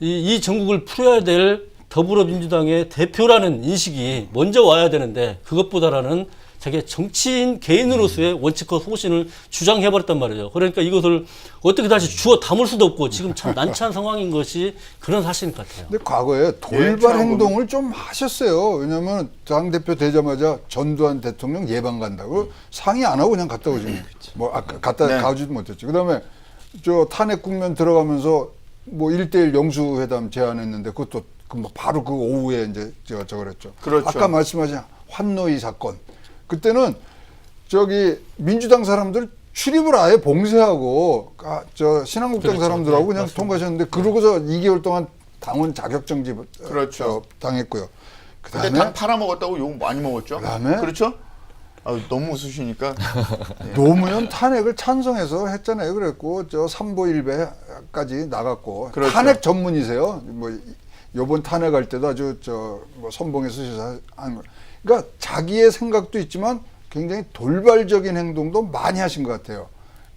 이 전국을 풀어야 될 더불어민주당의 대표라는 인식이 먼저 와야 되는데 그것보다는 자기의 정치인 개인으로서의 원칙과 소신을 주장해버렸단 말이에요. 그러니까 이것을 어떻게 다시 주워 담을 수도 없고 지금 참 난처한 상황인 것이 그런 사실인 것 같아요. 근데 과거에 돌발 행동을 좀 하셨어요. 왜냐하면 당대표 되자마자 전두환 대통령 예방 간다고 상의 안 하고 그냥 갔다 오지. 뭐 가지도 못했죠. 그다음에 저 탄핵 국면 들어가면서 뭐 1대1 영수회담 제안했는데 그것도 바로 그 오후에 이제 제가 그랬죠. 그렇죠. 아까 말씀하신 환노이 사건. 그때는 저기 민주당 사람들 출입을 아예 봉쇄하고 저 신한국당 그렇죠. 사람들하고 네, 그냥 맞습니다. 통과하셨는데 그러고서 2개월 동안 당원 자격정지 그렇죠. 당했고요. 근데 그다음에 당 팔아먹었다고 욕 많이 먹었죠. 그다음에 그렇죠? 너무 웃으시니까. 노무현 탄핵을 찬성해서 했잖아요. 그랬고 저 삼보일배까지 나갔고 그렇죠. 탄핵 전문이세요. 뭐 요번 탄핵할 때도 아주 뭐 선봉에 쓰셔서 한 거. 그러니까 자기의 생각도 있지만 굉장히 돌발적인 행동도 많이 하신 것 같아요.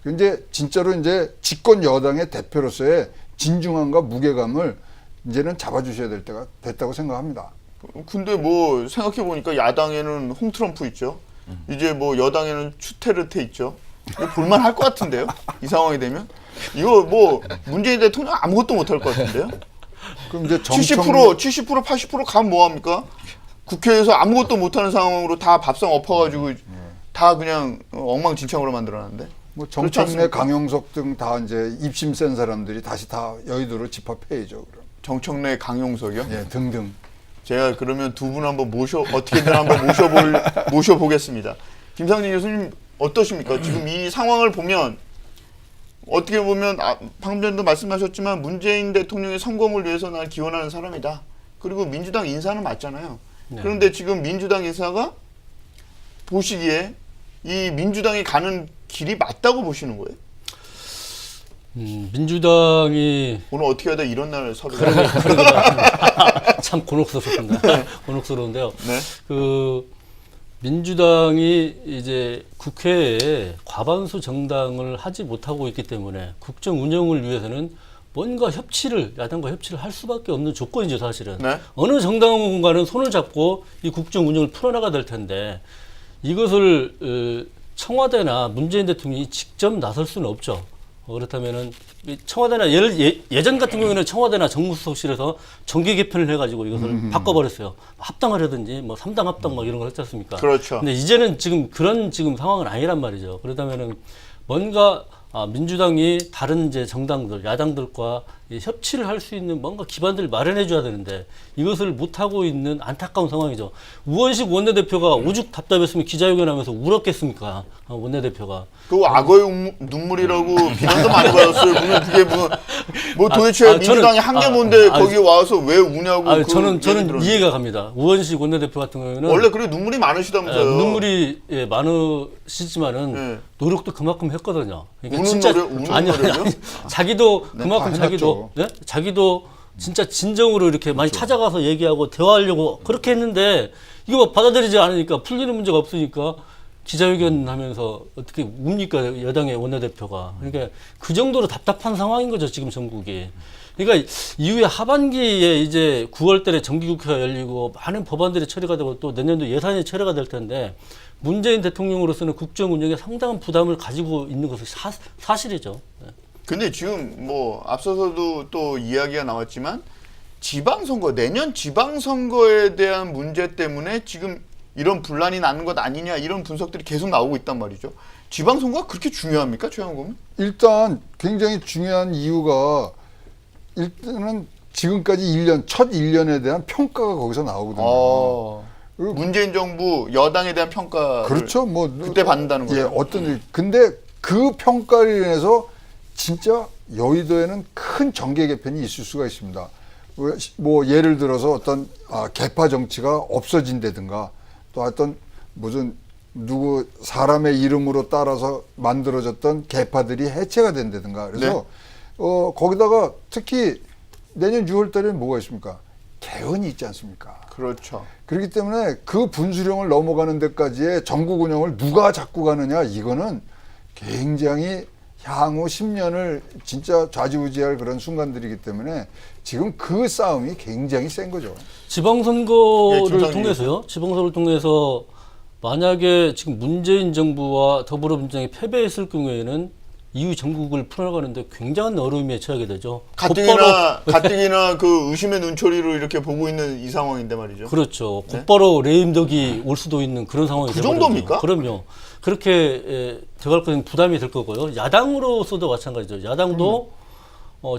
근데 진짜로 이제 집권 여당의 대표로서의 진중함과 무게감을 이제는 잡아주셔야 될 때가 됐다고 생각합니다. 근데 뭐 생각해 보니까 야당에는 홍트럼프 있죠. 이제 뭐 여당에는 추테르테 있죠. 이거 볼만할 것 같은데요. 이 상황이 되면 이거 뭐 문재인 대통령 아무것도 못할 것 같은데요. 그럼 이제 70%, 80% 가면 뭐 합니까? 국회에서 아무것도 못하는 상황으로 다 밥상 엎어가지고 다 그냥 엉망진창으로 만들어놨는데. 뭐 정청래, 강용석 등 다 이제 입심 센 사람들이 다시 다 여의도로 집합해야죠. 그럼. 정청래, 강용석이요? 예, 등등. 제가 그러면 두 분 한번 어떻게든 한번 모셔보겠습니다. 김상진 교수님 어떠십니까? 지금 이 상황을 보면 어떻게 보면 방금 전에도 말씀하셨지만 문재인 대통령의 성공을 위해서 날 기원하는 사람이다. 그리고 민주당 인사는 맞잖아요. 네. 그런데 지금 민주당 인사가 보시기에 이 민주당이 가는 길이 맞다고 보시는 거예요? 민주당이 오늘 어떻게 하다 이런 날 서로 참 곤혹스럽습니다. 곤혹스러운데요. 네. 그 민주당이 이제 국회에 과반수 정당을 하지 못하고 있기 때문에 국정 운영을 위해서는 뭔가 야당과 협치를 할 수밖에 없는 조건이죠, 사실은. 네. 어느 정당과는 손을 잡고 이 국정 운영을 풀어나가야 될 텐데 이것을 청와대나 문재인 대통령이 직접 나설 수는 없죠. 그렇다면은 이 청와대나 예전 같은 경우에는 청와대나 정무수석실에서 정계 개편을 해가지고 이것을 바꿔버렸어요. 합당하려든지 뭐 3당 합당 막 이런 걸 했지 않습니까? 그렇죠. 근데 이제는 그런 상황은 아니란 말이죠. 그렇다면은 뭔가 민주당이 다른 이제 정당들, 야당들과 이 협치를 할 수 있는 뭔가 기반들을 마련해 줘야 되는데 이것을 못 하고 있는 안타까운 상황이죠. 우원식 원내대표가 오죽 답답했으면 기자회견하면서 울었겠습니까? 원내대표가. 그 악어의 눈물이라고 비난도 많이 받았어요. 무슨 그게 뭐 도대체 민주당이 한 게 뭔데 거기 와서 왜 우냐고. 저는 들었는데. 이해가 갑니다. 우원식 원내대표 같은 경우에는 원래 그렇게 눈물이 많으시다면서요. 눈물이 많으시지만은 네. 노력도 그만큼 했거든요. 그러니까 우는 노력이요? 자기도 네, 그만큼 다 자기도 자기도 진짜 진정으로 이렇게 많이 찾아가서 얘기하고 대화하려고 그렇게 했는데 이거 뭐 받아들이지 않으니까 풀리는 문제가 없으니까 기자회견 하면서 어떻게 웁니까 여당의 원내대표가. 그러니까 그 정도로 답답한 상황인 거죠 지금 전국이. 그러니까 이후에 하반기에 이제 9월 달에 정기국회가 열리고 많은 법안들이 처리가 되고 또 내년도 예산이 처리가 될 텐데 문재인 대통령으로서는 국정 운영에 상당한 부담을 가지고 있는 것은 사실이죠. 근데 지금 뭐 앞서서도 또 이야기가 나왔지만 지방선거, 내년 지방선거에 대한 문제 때문에 지금 이런 분란이 나는 것 아니냐 이런 분석들이 계속 나오고 있단 말이죠. 지방선거가 그렇게 중요합니까? 최영호 의원? 일단 굉장히 중요한 이유가 일단은 지금까지 첫 1년에 대한 평가가 거기서 나오거든요. 문재인 정부 여당에 대한 평가를 그렇죠. 뭐 그때 받는다는 거죠. 예, 근데 그 평가를 인해서 진짜 여의도에는 큰 정계 개편이 있을 수가 있습니다. 뭐 예를 들어서 어떤 개파 정치가 없어진다든가 또 어떤 무슨 누구 사람의 이름으로 따라서 만들어졌던 개파들이 해체가 된다든가 그래서 거기다가 특히 내년 6월 달에는 뭐가 있습니까? 개헌이 있지 않습니까? 그렇죠. 그렇기 때문에 그 분수령을 넘어가는 데까지의 전국 운영을 누가 잡고 가느냐 이거는 굉장히 향후 10년을 진짜 좌지우지할 그런 순간들이기 때문에 지금 그 싸움이 굉장히 센 거죠. 지방선거를 통해서요. 지방선거를 통해서 만약에 지금 문재인 정부와 더불어민주당이 패배했을 경우에는 이후 전국을 풀어나가는데 굉장한 어려움에 처하게 되죠. 가뜩이나 그 의심의 눈초리로 이렇게 보고 있는 이 상황인데 말이죠. 그렇죠. 곧바로 레임덕이 올 수도 있는 그런 상황이 그 되거든요. 정도입니까? 그럼요. 그렇게 들어갈 거는 부담이 될 거고요. 야당으로서도 마찬가지죠. 야당도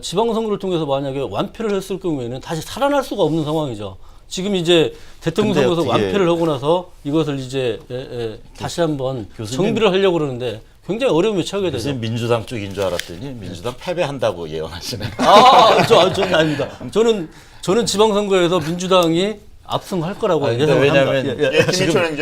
지방선거를 통해서 만약에 완패를 했을 경우에는 다시 살아날 수가 없는 상황이죠. 지금 이제 대통령 선거에서 완패를 하고 나서 이것을 이제 다시 한번 정비를 하려고 그러는데 굉장히 어려움에 처하게 되죠. 요즘 민주당 쪽인 줄 알았더니 민주당 패배한다고 예언하시네. 저는 아닙니다. 저는 지방선거에서 민주당이 압승할 거라고 예상합니다. 왜냐하면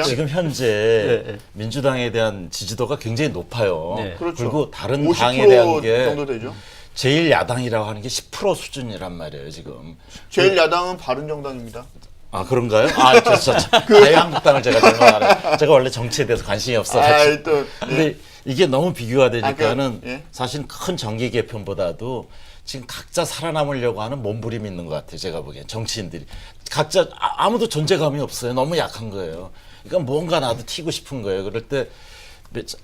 지금 현재 민주당에 대한 지지도가 굉장히 높아요. 네. 그렇죠. 그리고 다른 50% 당에 대한 게 정도 되죠. 제일 야당이라고 하는 게 10% 수준이란 말이에요 지금. 제일 야당은 바른정당입니다. 아 그런가요? 자유한국당을 제가 잘못 알아요. 제가 원래 정치에 대해서 관심이 없어가지고. 근데 이게 너무 비교가 되니까는 사실 큰 정계 개편보다도 지금 각자 살아남으려고 하는 몸부림이 있는 것 같아요. 제가 보기엔 정치인들이 각자 아무도 존재감이 없어요. 너무 약한 거예요. 그러니까 뭔가 나도 튀고 싶은 거예요. 그럴 때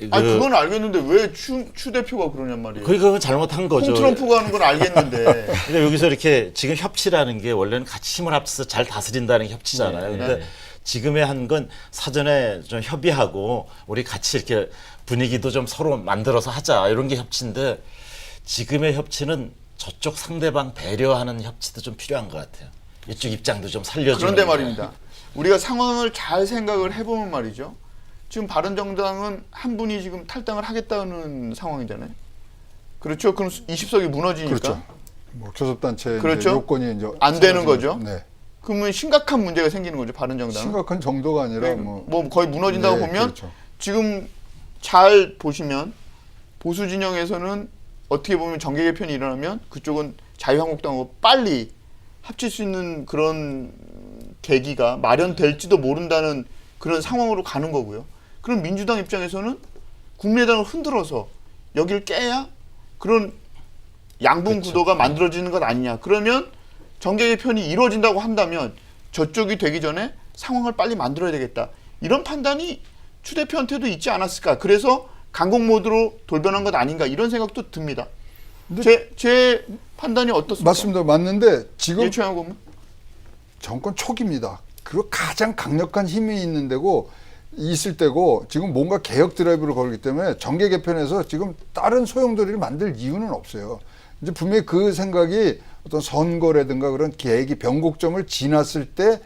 그건 알겠는데 왜 추 대표가 그러냔 말이에요. 그건 잘못한 거죠. 트럼프가 하는 건 알겠는데. 그러니까 여기서 이렇게 지금 협치라는 게 원래는 같이 힘을 합쳐서 잘 다스린다는 게 협치잖아요. 근데 지금의 한 건 사전에 좀 협의하고 우리 같이 이렇게 분위기도 좀 서로 만들어서 하자 이런 게 협치인데 지금의 협치는 저쪽 상대방 배려하는 협치도 좀 필요한 것 같아요. 이쪽 입장도 좀 살려주는. 그런데 말입니다. 우리가 상황을 잘 생각을 해보면 말이죠. 지금 바른정당은 한 분이 지금 탈당을 하겠다는 상황이잖아요. 그렇죠? 그럼 20석이 무너지니까. 그렇죠. 뭐 교섭단체 그렇죠? 요건이 이제 안 되는 거죠. 네. 그러면 심각한 문제가 생기는 거죠. 바른정당은. 심각한 정도가 아니라 뭐 거의 무너진다고 네, 보면 그렇죠. 지금 잘 보시면 보수 진영에서는 어떻게 보면 정계 개편이 일어나면 그쪽은 자유한국당하고 빨리 합칠 수 있는 그런 계기가 마련될지도 모른다는 그런 상황으로 가는 거고요. 그럼 민주당 입장에서는 국민의당을 흔들어서 여기를 깨야 그런 양분 구도가 만들어지는 것 아니냐. 그러면 정계 개편이 이루어진다고 한다면 저쪽이 되기 전에 상황을 빨리 만들어야 되겠다. 이런 판단이 추 대표한테도 있지 않았을까. 그래서 강공 모드로 돌변한 것 아닌가 이런 생각도 듭니다. 제 판단이 어떻습니까? 맞습니다. 맞는데 지금 예, 최영호 의원. 정권 초기입니다. 그리고 가장 강력한 힘이 있는 데고 있을 때고 지금 뭔가 개혁 드라이브를 걸기 때문에 정계 개편에서 지금 다른 소용돌이를 만들 이유는 없어요. 이제 분명히 그 생각이 어떤 선거라든가 그런 계획이 변곡점을 지났을 때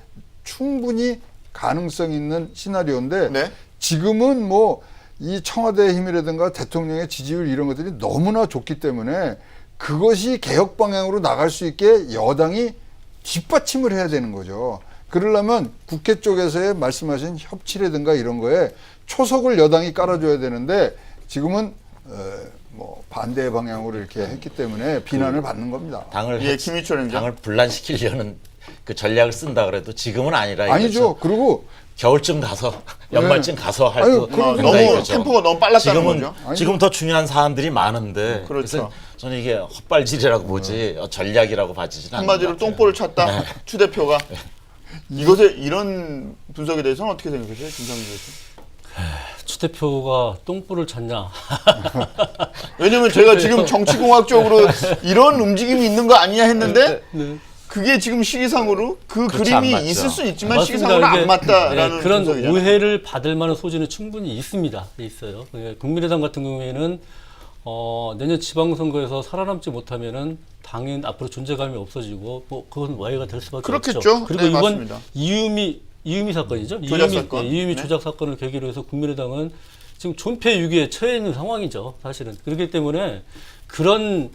충분히 가능성 있는 시나리오인데 네. 지금은 뭐 이 청와대의 힘이라든가 대통령의 지지율 이런 것들이 너무나 좋기 때문에 그것이 개혁 방향으로 나갈 수 있게 여당이 뒷받침을 해야 되는 거죠. 그러려면 국회 쪽에서의 말씀하신 협치라든가 이런 거에 초석을 여당이 깔아줘야 되는데 지금은 뭐 반대의 방향으로 이렇게 했기 때문에 비난을 받는 겁니다. 예, 김희철 행정. 당을 분란시키려는 그 전략을 쓴다 그래도 지금은 아니라 아니죠. 이거죠. 그리고 겨울쯤 가서 연말쯤 가서 할 아유, 거 그럼 너무 생각이죠. 템포가 너무 빨랐다는 거죠. 지금 더 중요한 사안들이 많은데 그렇죠. 그래서 저는 이게 헛발질이라고 보지 전략이라고 봐지지는 않는 한마디로 것 같아요. 똥볼을 찼다. 추 대표가. 이것에 이런 분석에 대해서는 어떻게 생각하세요, 김상민 교수? 추 대표가 똥불을 찾냐? 왜냐면 제가 지금 정치공학적으로 이런 움직임이 있는 거 아니냐 했는데 네. 그게 지금 시기상으로 그 그렇죠, 안 그림이 맞죠. 있을 수 있지만 맞습니다. 시기상으로는 안 이게, 맞다라는 네, 그런 분석이잖아요. 오해를 받을 만한 소지는 충분히 있습니다. 있어요. 국민의당 같은 경우에는 내년 지방선거에서 살아남지 못하면은 당연 앞으로 존재감이 없어지고 뭐 그건 와해가 될 수밖에 그렇겠죠. 없죠. 그리고 네, 이번 맞습니다. 이유미 사건이죠. 조작 사건. 이유미 네. 조작 사건을 계기로 해서 국민의당은 지금 존폐 위기에 처해 있는 상황이죠. 사실은 그렇기 때문에 그런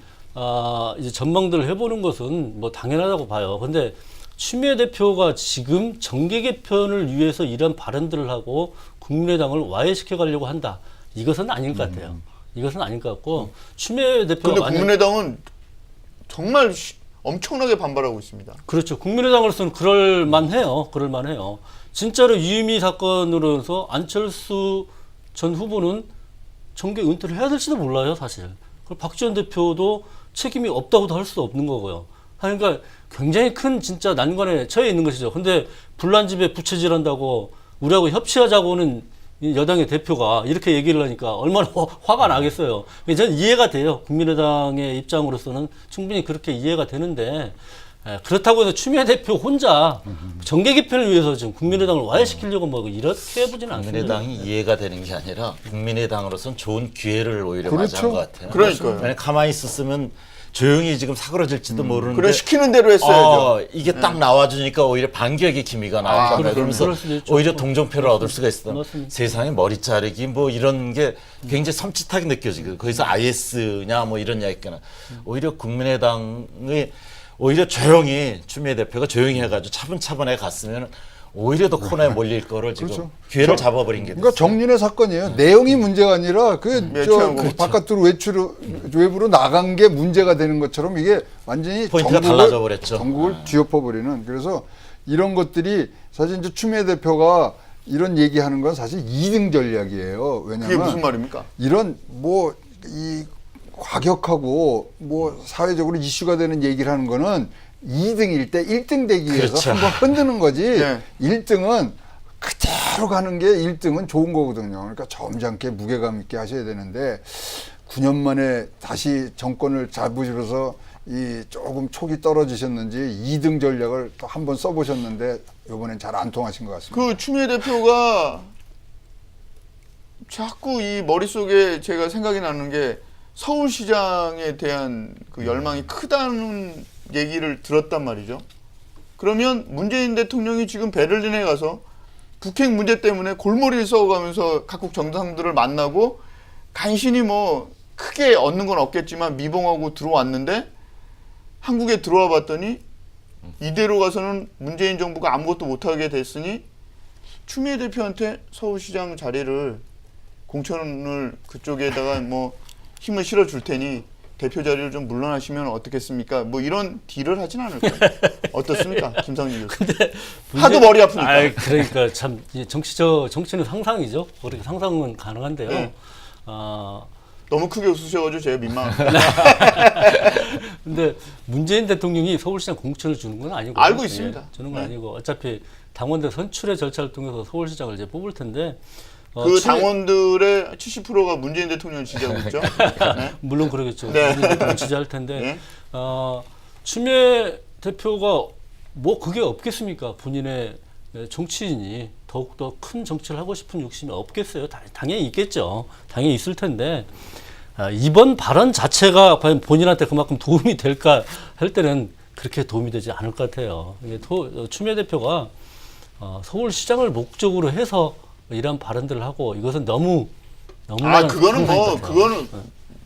이제 전망들을 해보는 것은 뭐 당연하다고 봐요. 근데 추미애 대표가 지금 정계 개편을 위해서 이런 발언들을 하고 국민의당을 와해시켜 가려고 한다. 이것은 아닌 것 같아요. 이것은 아닌 것 같고 추미애 대표가 근데 만약 국민의당은 정말 엄청나게 반발하고 있습니다. 그렇죠. 국민의당으로서는 그럴만해요. 그럴만해요. 진짜로 이유미 사건으로서 안철수 전 후보는 정계 은퇴를 해야 될지도 몰라요, 사실. 그리고 박지원 대표도 책임이 없다고도 할 수도 없는 거고요. 그러니까 굉장히 큰 진짜 난관에 처해 있는 것이죠. 근데 불난집에 부채질한다고 우리하고 협치하자고는 이 여당의 대표가 이렇게 얘기를 하니까 얼마나 화가 나겠어요. 저는 이해가 돼요. 국민의당의 입장으로서는 충분히 그렇게 이해가 되는데 그렇다고 해서 추미애 대표 혼자 정계 개편을 위해서 지금 국민의당을 와해시키려고 뭐 이렇게 해보지는 않습니다. 국민의당이 이해가 되는 게 아니라 국민의당으로서는 좋은 기회를 오히려 그렇죠. 맞이한 것 같아요. 그러니까요. 왜냐면 가만히 있었으면 조용히 지금 사그러질지도 모르는데 그래 시키는 대로 했어야죠. 이게 딱 나와주니까 오히려 반격의 기미가 나온다. 그렇죠. 그러면서 그럴 수도 있죠. 오히려 동정표를 얻을 수가 있어. 맞습니다. 세상에 머리 자르기 뭐 이런 게 굉장히 섬찟하게 느껴지고 거기서 IS냐 뭐 이런 이야기가 오히려 국민의당이 오히려 조용히 추미애 대표가 조용히 해가지고 차분차분하게 갔으면 오히려 더 코너에 몰릴 거를 지금 그렇죠. 기회를 잡아버린 게 그러니까 정윤의 사건이에요. 내용이 문제가 아니라 그렇죠. 바깥으로 외부로 나간 게 문제가 되는 것처럼 이게 완전히 포인트가 달라져 버렸죠. 전국을 뒤엎어버리는. 그래서 이런 것들이 사실 이제 추미애 대표가 이런 얘기하는 건 사실 2등 전략이에요. 그게 왜냐하면 무슨 말입니까? 이런 뭐 이 과격하고 뭐 사회적으로 이슈가 되는 얘기를 하는 거는 2등일 때 1등 되기 위해서 그렇죠. 한번 흔드는 거지. 네. 1등은 그대로 가는 게 1등은 좋은 거거든요. 그러니까 점잖게 무게감 있게 하셔야 되는데 9년 만에 다시 정권을 잡으시면서 이 조금 촉이 떨어지셨는지 2등 전략을 또 한 번 써보셨는데 이번엔 잘 안 통하신 것 같습니다. 그 추미애 대표가 자꾸 이 머릿속에 제가 생각이 나는 게 서울시장에 대한 그 열망이 크다는 얘기를 들었단 말이죠. 그러면 문재인 대통령이 지금 베를린에 가서 북핵 문제 때문에 골머리를 썩어가면서 각국 정상들을 만나고 간신히 뭐 크게 얻는 건 없겠지만 미봉하고 들어왔는데 한국에 들어와 봤더니 이대로 가서는 문재인 정부가 아무것도 못하게 됐으니 추미애 대표한테 서울시장 자리를 공천을 그쪽에다가 뭐 힘을 실어줄 테니 대표 자리를 좀 물러나시면 어떻겠습니까? 뭐 이런 딜을 하진 않을 거예요. 어떻습니까? 김상진 교수. 하도 머리 아프니까. 아이, 그러니까 참 정치는 상상이죠. 그렇게 상상은 가능한데요. 네. 너무 크게 웃으셔가지고 제가 민망합니다. 근데 문재인 대통령이 서울시장 공천을 주는 건 아니고 알고 있습니다. 주는 건 네. 아니고 어차피 당원들 선출의 절차를 통해서 서울시장을 이제 뽑을 텐데 그 당원들의 70%가 문재인 대통령을 지지하고 있죠. 네. 물론 그러겠죠. 네. 문재인 대통령 지지할 텐데 네. 추미애 대표가 뭐 그게 없겠습니까? 본인의 정치인이 더욱더 큰 정치를 하고 싶은 욕심이 없겠어요? 당연히 있겠죠. 당연히 있을 텐데 이번 발언 자체가 과연 본인한테 그만큼 도움이 될까 할 때는 그렇게 도움이 되지 않을 것 같아요. 이게 추미애 대표가 서울시장을 목적으로 해서 이런 발언들을 하고 이것은 너무 그거는 뭐 그거는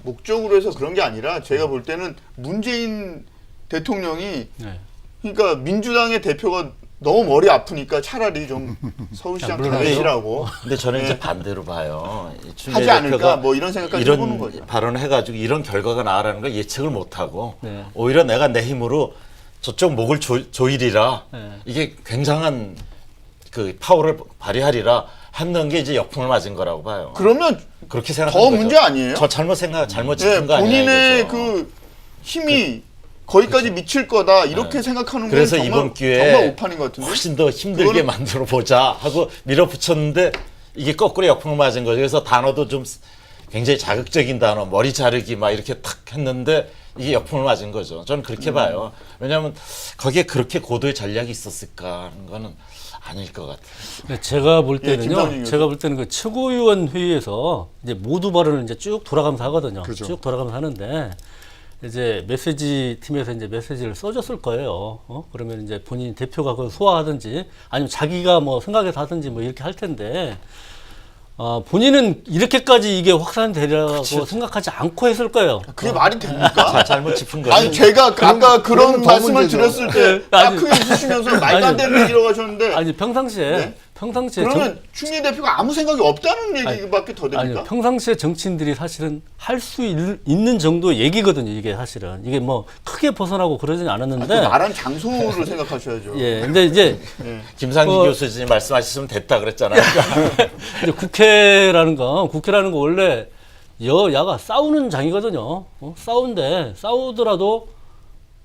목적으로 해서 그런 게 아니라 제가 볼 때는 문재인 대통령이 네. 그러니까 민주당의 대표가 너무 머리 아프니까 차라리 좀 서울시장 다니시라고. 근데 저는 네. 이제 반대로 봐요. 추미애 하지 않을까? 대표가 뭐 이런 생각까지 이런 해보는 거죠. 발언을 해가지고 이런 결과가 나라는 걸 예측을 못하고 네. 오히려 내가 내 힘으로 저쪽 목을 조이리라 네. 이게 굉장한 그 파워를 발휘하리라 하는 게 이제 역풍을 맞은 거라고 봐요. 그러면 그렇게 생각하는 더 거죠. 문제 아니에요? 저 잘못 네, 짚은 거 아니에요. 본인의 그 힘이 거기까지 미칠 거다 이렇게 생각하는 건 그래서 정말, 이번 기회에 정말 오판인 것 같은데. 훨씬 더 힘들게 만들어 보자 하고 밀어붙였는데 이게 거꾸로 역풍을 맞은 거죠. 그래서 단어도 좀 굉장히 자극적인 단어, 머리 자르기 막 이렇게 탁 했는데 이게 역풍을 맞은 거죠. 저는 그렇게 봐요. 왜냐하면 거기에 그렇게 고도의 전략이 있었을까 하는 거는 아닐 것 같아요. 제가 볼 김상진 때는요. 교수. 제가 볼 때는 그 최고위원 회의에서 이제 모두 발언을 이제 쭉 돌아가면서 하거든요. 그죠. 쭉 돌아가면서 하는데 이제 메시지 팀에서 이제 메시지를 써줬을 거예요. 그러면 이제 본인 대표가 그걸 소화하든지 아니면 자기가 뭐 생각해서 하든지 뭐 이렇게 할 텐데 본인은 이렇게까지 이게 확산되리라고 생각하지 않고 했을 거예요. 그게 말이 됩니까? 잘못 짚은 거죠. 아니 제가 아까 그런 그러면 더 말씀을 문제죠. 드렸을 때 아니, 크게 웃으시면서 말도 안 되는 얘기라고 하셨는데 아니 평상시에 네? 평상시에 그러면 추미애 대표가 아무 생각이 없다는 얘기밖에 더 됩니까? 아니요, 평상시에 정치인들이 사실은 할 수 있는 정도의 얘기거든요. 이게 사실은 이게 뭐 크게 벗어나고 그러진 않았는데. 그 말한 장소를 생각하셔야죠. 예, 근데 이제 김상진 교수님 말씀하셨으면 됐다 그랬잖아요. 이제 국회라는 건 원래 여야가 싸우는 장이거든요. 싸우더라도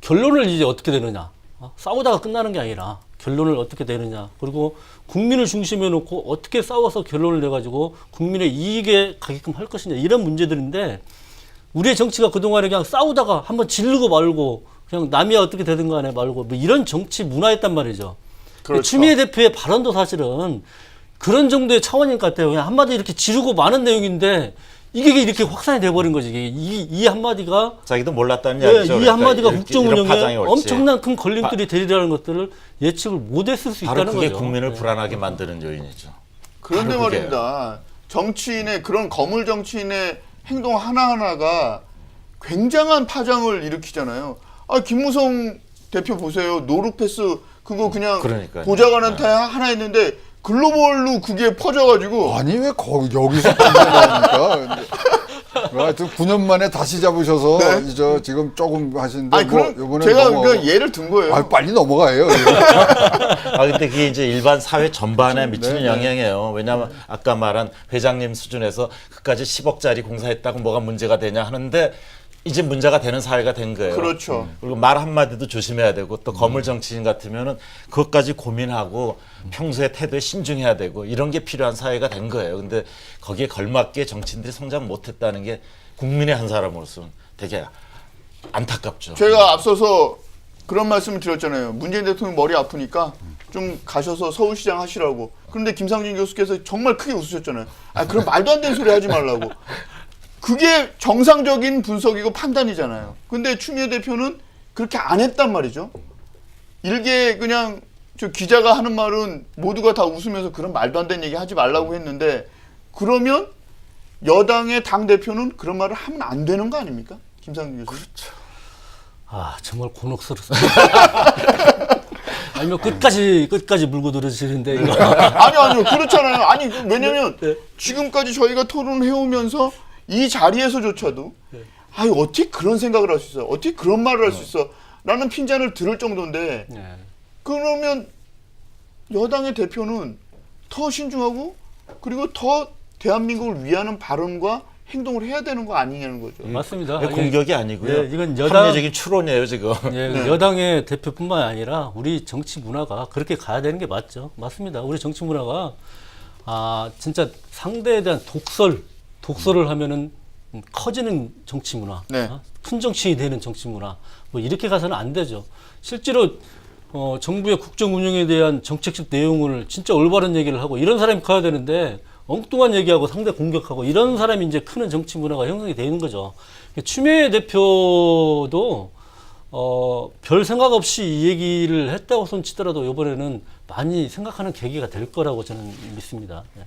결론을 이제 어떻게 되느냐. 싸우다가 끝나는 게 아니라 결론을 어떻게 내느냐. 그리고 국민을 중심에 놓고 어떻게 싸워서 결론을 내가지고 국민의 이익에 가게끔 할 것이냐. 이런 문제들인데 우리의 정치가 그동안에 그냥 싸우다가 한번 지르고 말고 그냥 남이 어떻게 되든 간에 말고 뭐 이런 정치 문화였단 말이죠. 그렇죠. 추미애 대표의 발언도 사실은 그런 정도의 차원인 것 같아요. 그냥 한마디 이렇게 지르고 많은 내용인데 이게 이렇게 확산이 돼버린 거지. 이 한마디가 자기도 몰랐다는 예, 이야기죠. 이 한마디가 이런 국정 파장이 운영에 올지. 엄청난 큰 걸림돌이 되리라는 것들을 예측을 못했을 수 바로 있다는 그게 거죠. 국민을 네. 불안하게 만드는 요인이죠. 그런데 바로 말입니다. 정치인의 그런 거물 정치인의 행동 하나하나가 굉장한 파장을 일으키잖아요. 김무성 대표 보세요. 노루패스 그거 그냥 그러니까요. 보좌관한테 하나 했는데 글로벌로 그게 퍼져가지고 아니 왜 여기서 끝내니까 하여튼 9년 만에 다시 잡으셔서 네. 지금 조금 하시는데 아니 그럼 요번에 제가 그냥 예를 든 거예요. 빨리 넘어가요. 근데 그게 이제 일반 사회 전반에 미치는 네, 영향이에요. 왜냐하면 아까 말한 회장님 수준에서 그까지 10억짜리 공사했다고 뭐가 문제가 되냐 하는데 이제 문제가 되는 사회가 된 거예요. 그렇죠. 그리고 말 한마디도 조심해야 되고 또 거물 정치인 같으면은 그것까지 고민하고 평소에 태도에 신중해야 되고 이런 게 필요한 사회가 된 거예요. 근데 거기에 걸맞게 정치인들이 성장 못했다는 게 국민의 한 사람으로서는 되게 안타깝죠. 제가 앞서서 그런 말씀을 드렸잖아요. 문재인 대통령 머리 아프니까 좀 가셔서 서울시장 하시라고. 그런데 김상진 교수께서 정말 크게 웃으셨잖아요. 그럼 말도 안 되는 소리 하지 말라고. 그게 정상적인 분석이고 판단이잖아요. 근데 추미애 대표는 그렇게 안 했단 말이죠. 일개 그냥 저 기자가 하는 말은 모두가 다 웃으면서 그런 말도 안 되는 얘기 하지 말라고 했는데 그러면 여당의 당대표는 그런 말을 하면 안 되는 거 아닙니까? 김상진 교수. 그렇죠. 정말 곤혹스럽습니다. 아니면 끝까지 물고 들으시는데 이거. 아니요. 그렇잖아요. 아니, 왜냐면 지금까지 저희가 토론을 해오면서 이 자리에서조차도 어떻게 그런 생각을 할 수 있어? 어떻게 그런 말을 할 수 있어? 라는 핀잔을 들을 정도인데 그러면 여당의 대표는 더 신중하고 그리고 더 대한민국을 위하는 발언과 행동을 해야 되는 거 아니냐는 거죠. 맞습니다. 이게 공격이 아니고요. 예, 이건 여당- 합리적인 추론이에요 지금. 예, 네. 여당의 대표뿐만 아니라 우리 정치 문화가 그렇게 가야 되는 게 맞죠. 맞습니다. 우리 정치 문화가 진짜 상대에 대한 독설을 하면은 커지는 정치 문화, 네. 큰 정치인이 되는 정치 문화, 뭐 이렇게 가서는 안 되죠. 실제로 정부의 국정 운영에 대한 정책적 내용을 진짜 올바른 얘기를 하고 이런 사람이 커야 되는데 엉뚱한 얘기하고 상대 공격하고 이런 사람이 이제 크는 정치 문화가 형성이 되는 거죠. 추미애 대표도 별 생각 없이 이 얘기를 했다고 손치더라도 이번에는 많이 생각하는 계기가 될 거라고 저는 믿습니다. 네.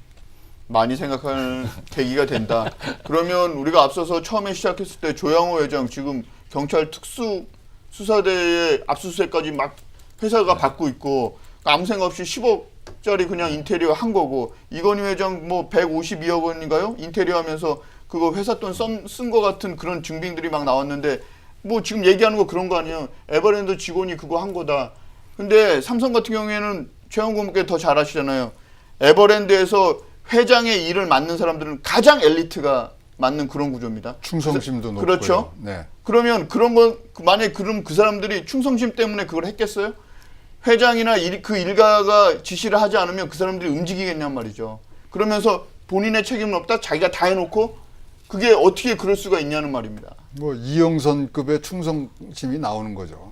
많이 생각하는 계기가 된다. 그러면 우리가 앞서서 처음에 시작했을 때 조양호 회장 지금 경찰 특수 수사대의 압수수색까지 막 회사가 받고 있고 아무 생각 없이 10억짜리 그냥 인테리어 한 거고 이건희 회장 뭐 152억 원인가요? 인테리어 하면서 그거 회사 돈 쓴 거 같은 그런 증빙들이 막 나왔는데 뭐 지금 얘기하는 거 그런 거 아니에요. 에버랜드 직원이 그거 한 거다. 근데 삼성 같은 경우에는 최영구 의원께 더 잘 아시잖아요. 에버랜드에서 회장의 일을 맡는 사람들은 가장 엘리트가 맡는 그런 구조입니다. 충성심도 높고요. 그렇죠. 네. 그러면 그런 거 만약에 그럼 그 사람들이 충성심 때문에 그걸 했겠어요? 회장이나 그 일가가 지시를 하지 않으면 그 사람들이 움직이겠냔 말이죠. 그러면서 본인의 책임은 없다. 자기가 다 해놓고 그게 어떻게 그럴 수가 있냐는 말입니다. 뭐 이영선급의 충성심이 나오는 거죠.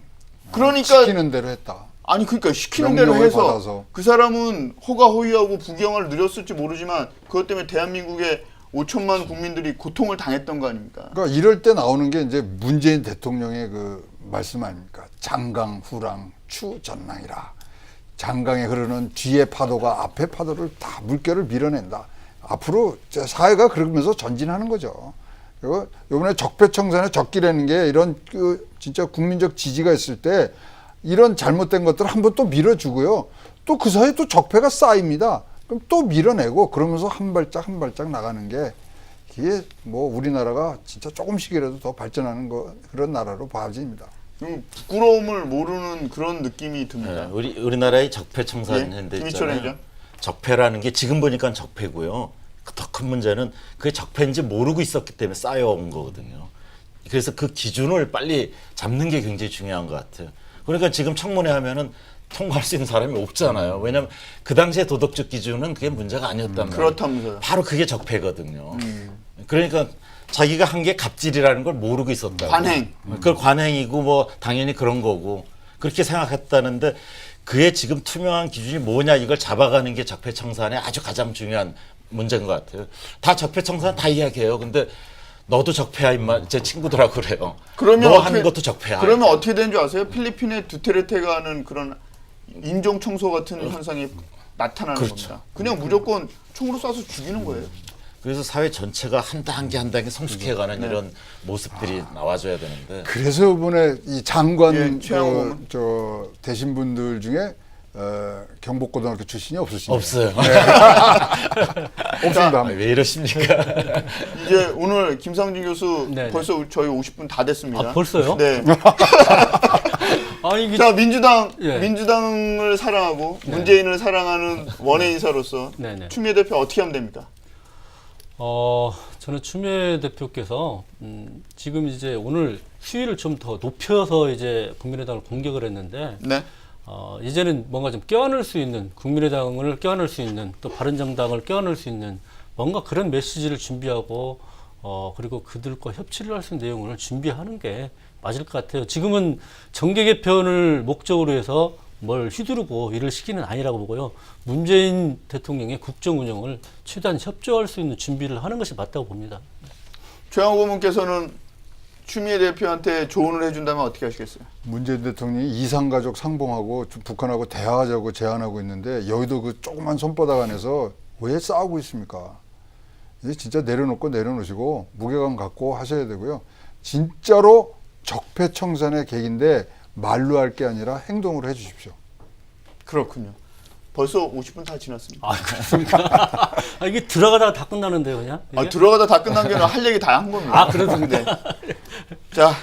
그러니까 시키는 대로 했다. 아니 그러니까 시키는 대로 명령을 해서 받아서. 그 사람은 호가호위하고 부경을 누렸을지 모르지만 그것 때문에 대한민국의 5천만 국민들이 고통을 당했던 거 아닙니까? 그러니까 이럴 때 나오는 게 이제 문재인 대통령의 그 말씀 아닙니까? 장강 후랑 추 전랑이라. 장강에 흐르는 뒤에 파도가 앞에 파도를 다 물결을 밀어낸다. 앞으로 사회가 그러면서 전진하는 거죠. 그리고 이번에 적폐청산의 적기라는 게 이런 그 진짜 국민적 지지가 있을 때 이런 잘못된 것들을 한번 또 밀어주고요. 또 그 사이에 또 적폐가 쌓입니다. 그럼 또 밀어내고 그러면서 한 발짝 한 발짝 나가는 게 이게 뭐 우리나라가 진짜 조금씩이라도 더 발전하는 그런 나라로 봐집니다. 부끄러움을 모르는 그런 느낌이 듭니다. 네, 우리나라의 적폐청산 예, 현대 김희철 있잖아요. 회장. 적폐라는 게 지금 보니까 적폐고요. 더 큰 문제는 그게 적폐인지 모르고 있었기 때문에 쌓여온 거거든요. 그래서 그 기준을 빨리 잡는 게 굉장히 중요한 것 같아요. 그러니까 지금 청문회 하면은 통과할 수 있는 사람이 없잖아요. 왜냐하면 그 당시에 도덕적 기준은 그게 문제가 아니었단 말이에요. 그렇다면서요. 바로 그게 적폐거든요. 그러니까 자기가 한 게 갑질이라는 걸 모르고 있었다고. 관행. 그걸 관행이고 뭐 당연히 그런 거고 그렇게 생각했다는데 그의 지금 투명한 기준이 뭐냐 이걸 잡아가는 게 적폐청산의 아주 가장 중요한 문제인 것 같아요. 다 적폐청산 다 이야기해요. 근데 너도 적폐야 임마. 제 친구들하고 그래요. 그러면 너 하는 것도 적폐야. 그러면 어떻게 되는 줄 아세요? 필리핀의 두테르테가 하는 그런 인종 청소 같은 현상이 나타나는 그렇죠. 겁니다. 그냥 무조건 총으로 쏴서 죽이는 거예요. 그래서 사회 전체가 한 단계 한 단계 성숙해가는 이런 모습들이 나와줘야 되는데 그래서 이번에 이 장관 예, 최양호 의원. 저 되신 분들 중에 경복고등학교 출신이 없으시네요. 없어요. 없습니다. 아, 왜 이러십니까? 이제 오늘 김상진 교수 네, 벌써 저희 50분 다 됐습니다. 아, 벌써요? 네. 이게 자 예. 민주당을 사랑하고 문재인을 사랑하는 원외 인사로서 네네. 추미애 대표 어떻게 하면 됩니까? 저는 추미애 대표께서 지금 이제 오늘 수위를 좀 더 높여서 이제 국민의당을 공격을 했는데 네. 이제는 뭔가 좀 껴안을 수 있는 국민의당을 껴안을 수 있는 또 바른정당을 껴안을 수 있는 뭔가 그런 메시지를 준비하고 그리고 그들과 협치를 할 수 있는 내용을 준비하는 게 맞을 것 같아요. 지금은 정계 개편을 목적으로 해서 뭘 휘두르고 일을 시키는 아니라고 보고요. 문재인 대통령의 국정 운영을 최대한 협조할 수 있는 준비를 하는 것이 맞다고 봅니다. 최양호 고문께서는 추미애 대표한테 조언을 해준다면 어떻게 하시겠어요? 문재인 대통령이 이산가족 상봉하고 북한하고 대화하자고 제안하고 있는데 여의도 그 조그만 손바닥 안에서 왜 싸우고 있습니까? 이제 진짜 내려놓으시고 무게감 갖고 하셔야 되고요. 진짜로 적폐청산의 계기인데 말로 할 게 아니라 행동으로 해주십시오. 그렇군요. 벌써 50분 다 지났습니다. 그렇습니까? 이게 들어가다가 다 끝나는데요, 그냥? 이게? 들어가다 다 끝난 게 아니라 할 얘기 다 한 겁니다. 그렇습니다. 네. 자,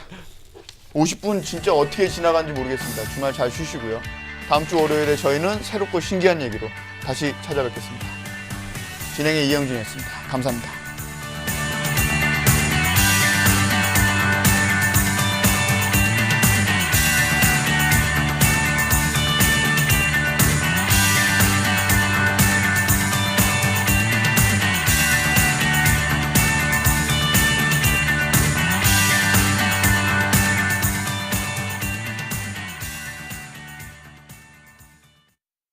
50분 진짜 어떻게 지나간지 모르겠습니다. 주말 잘 쉬시고요. 다음 주 월요일에 저희는 새롭고 신기한 얘기로 다시 찾아뵙겠습니다. 진행의 이영준이었습니다. 감사합니다.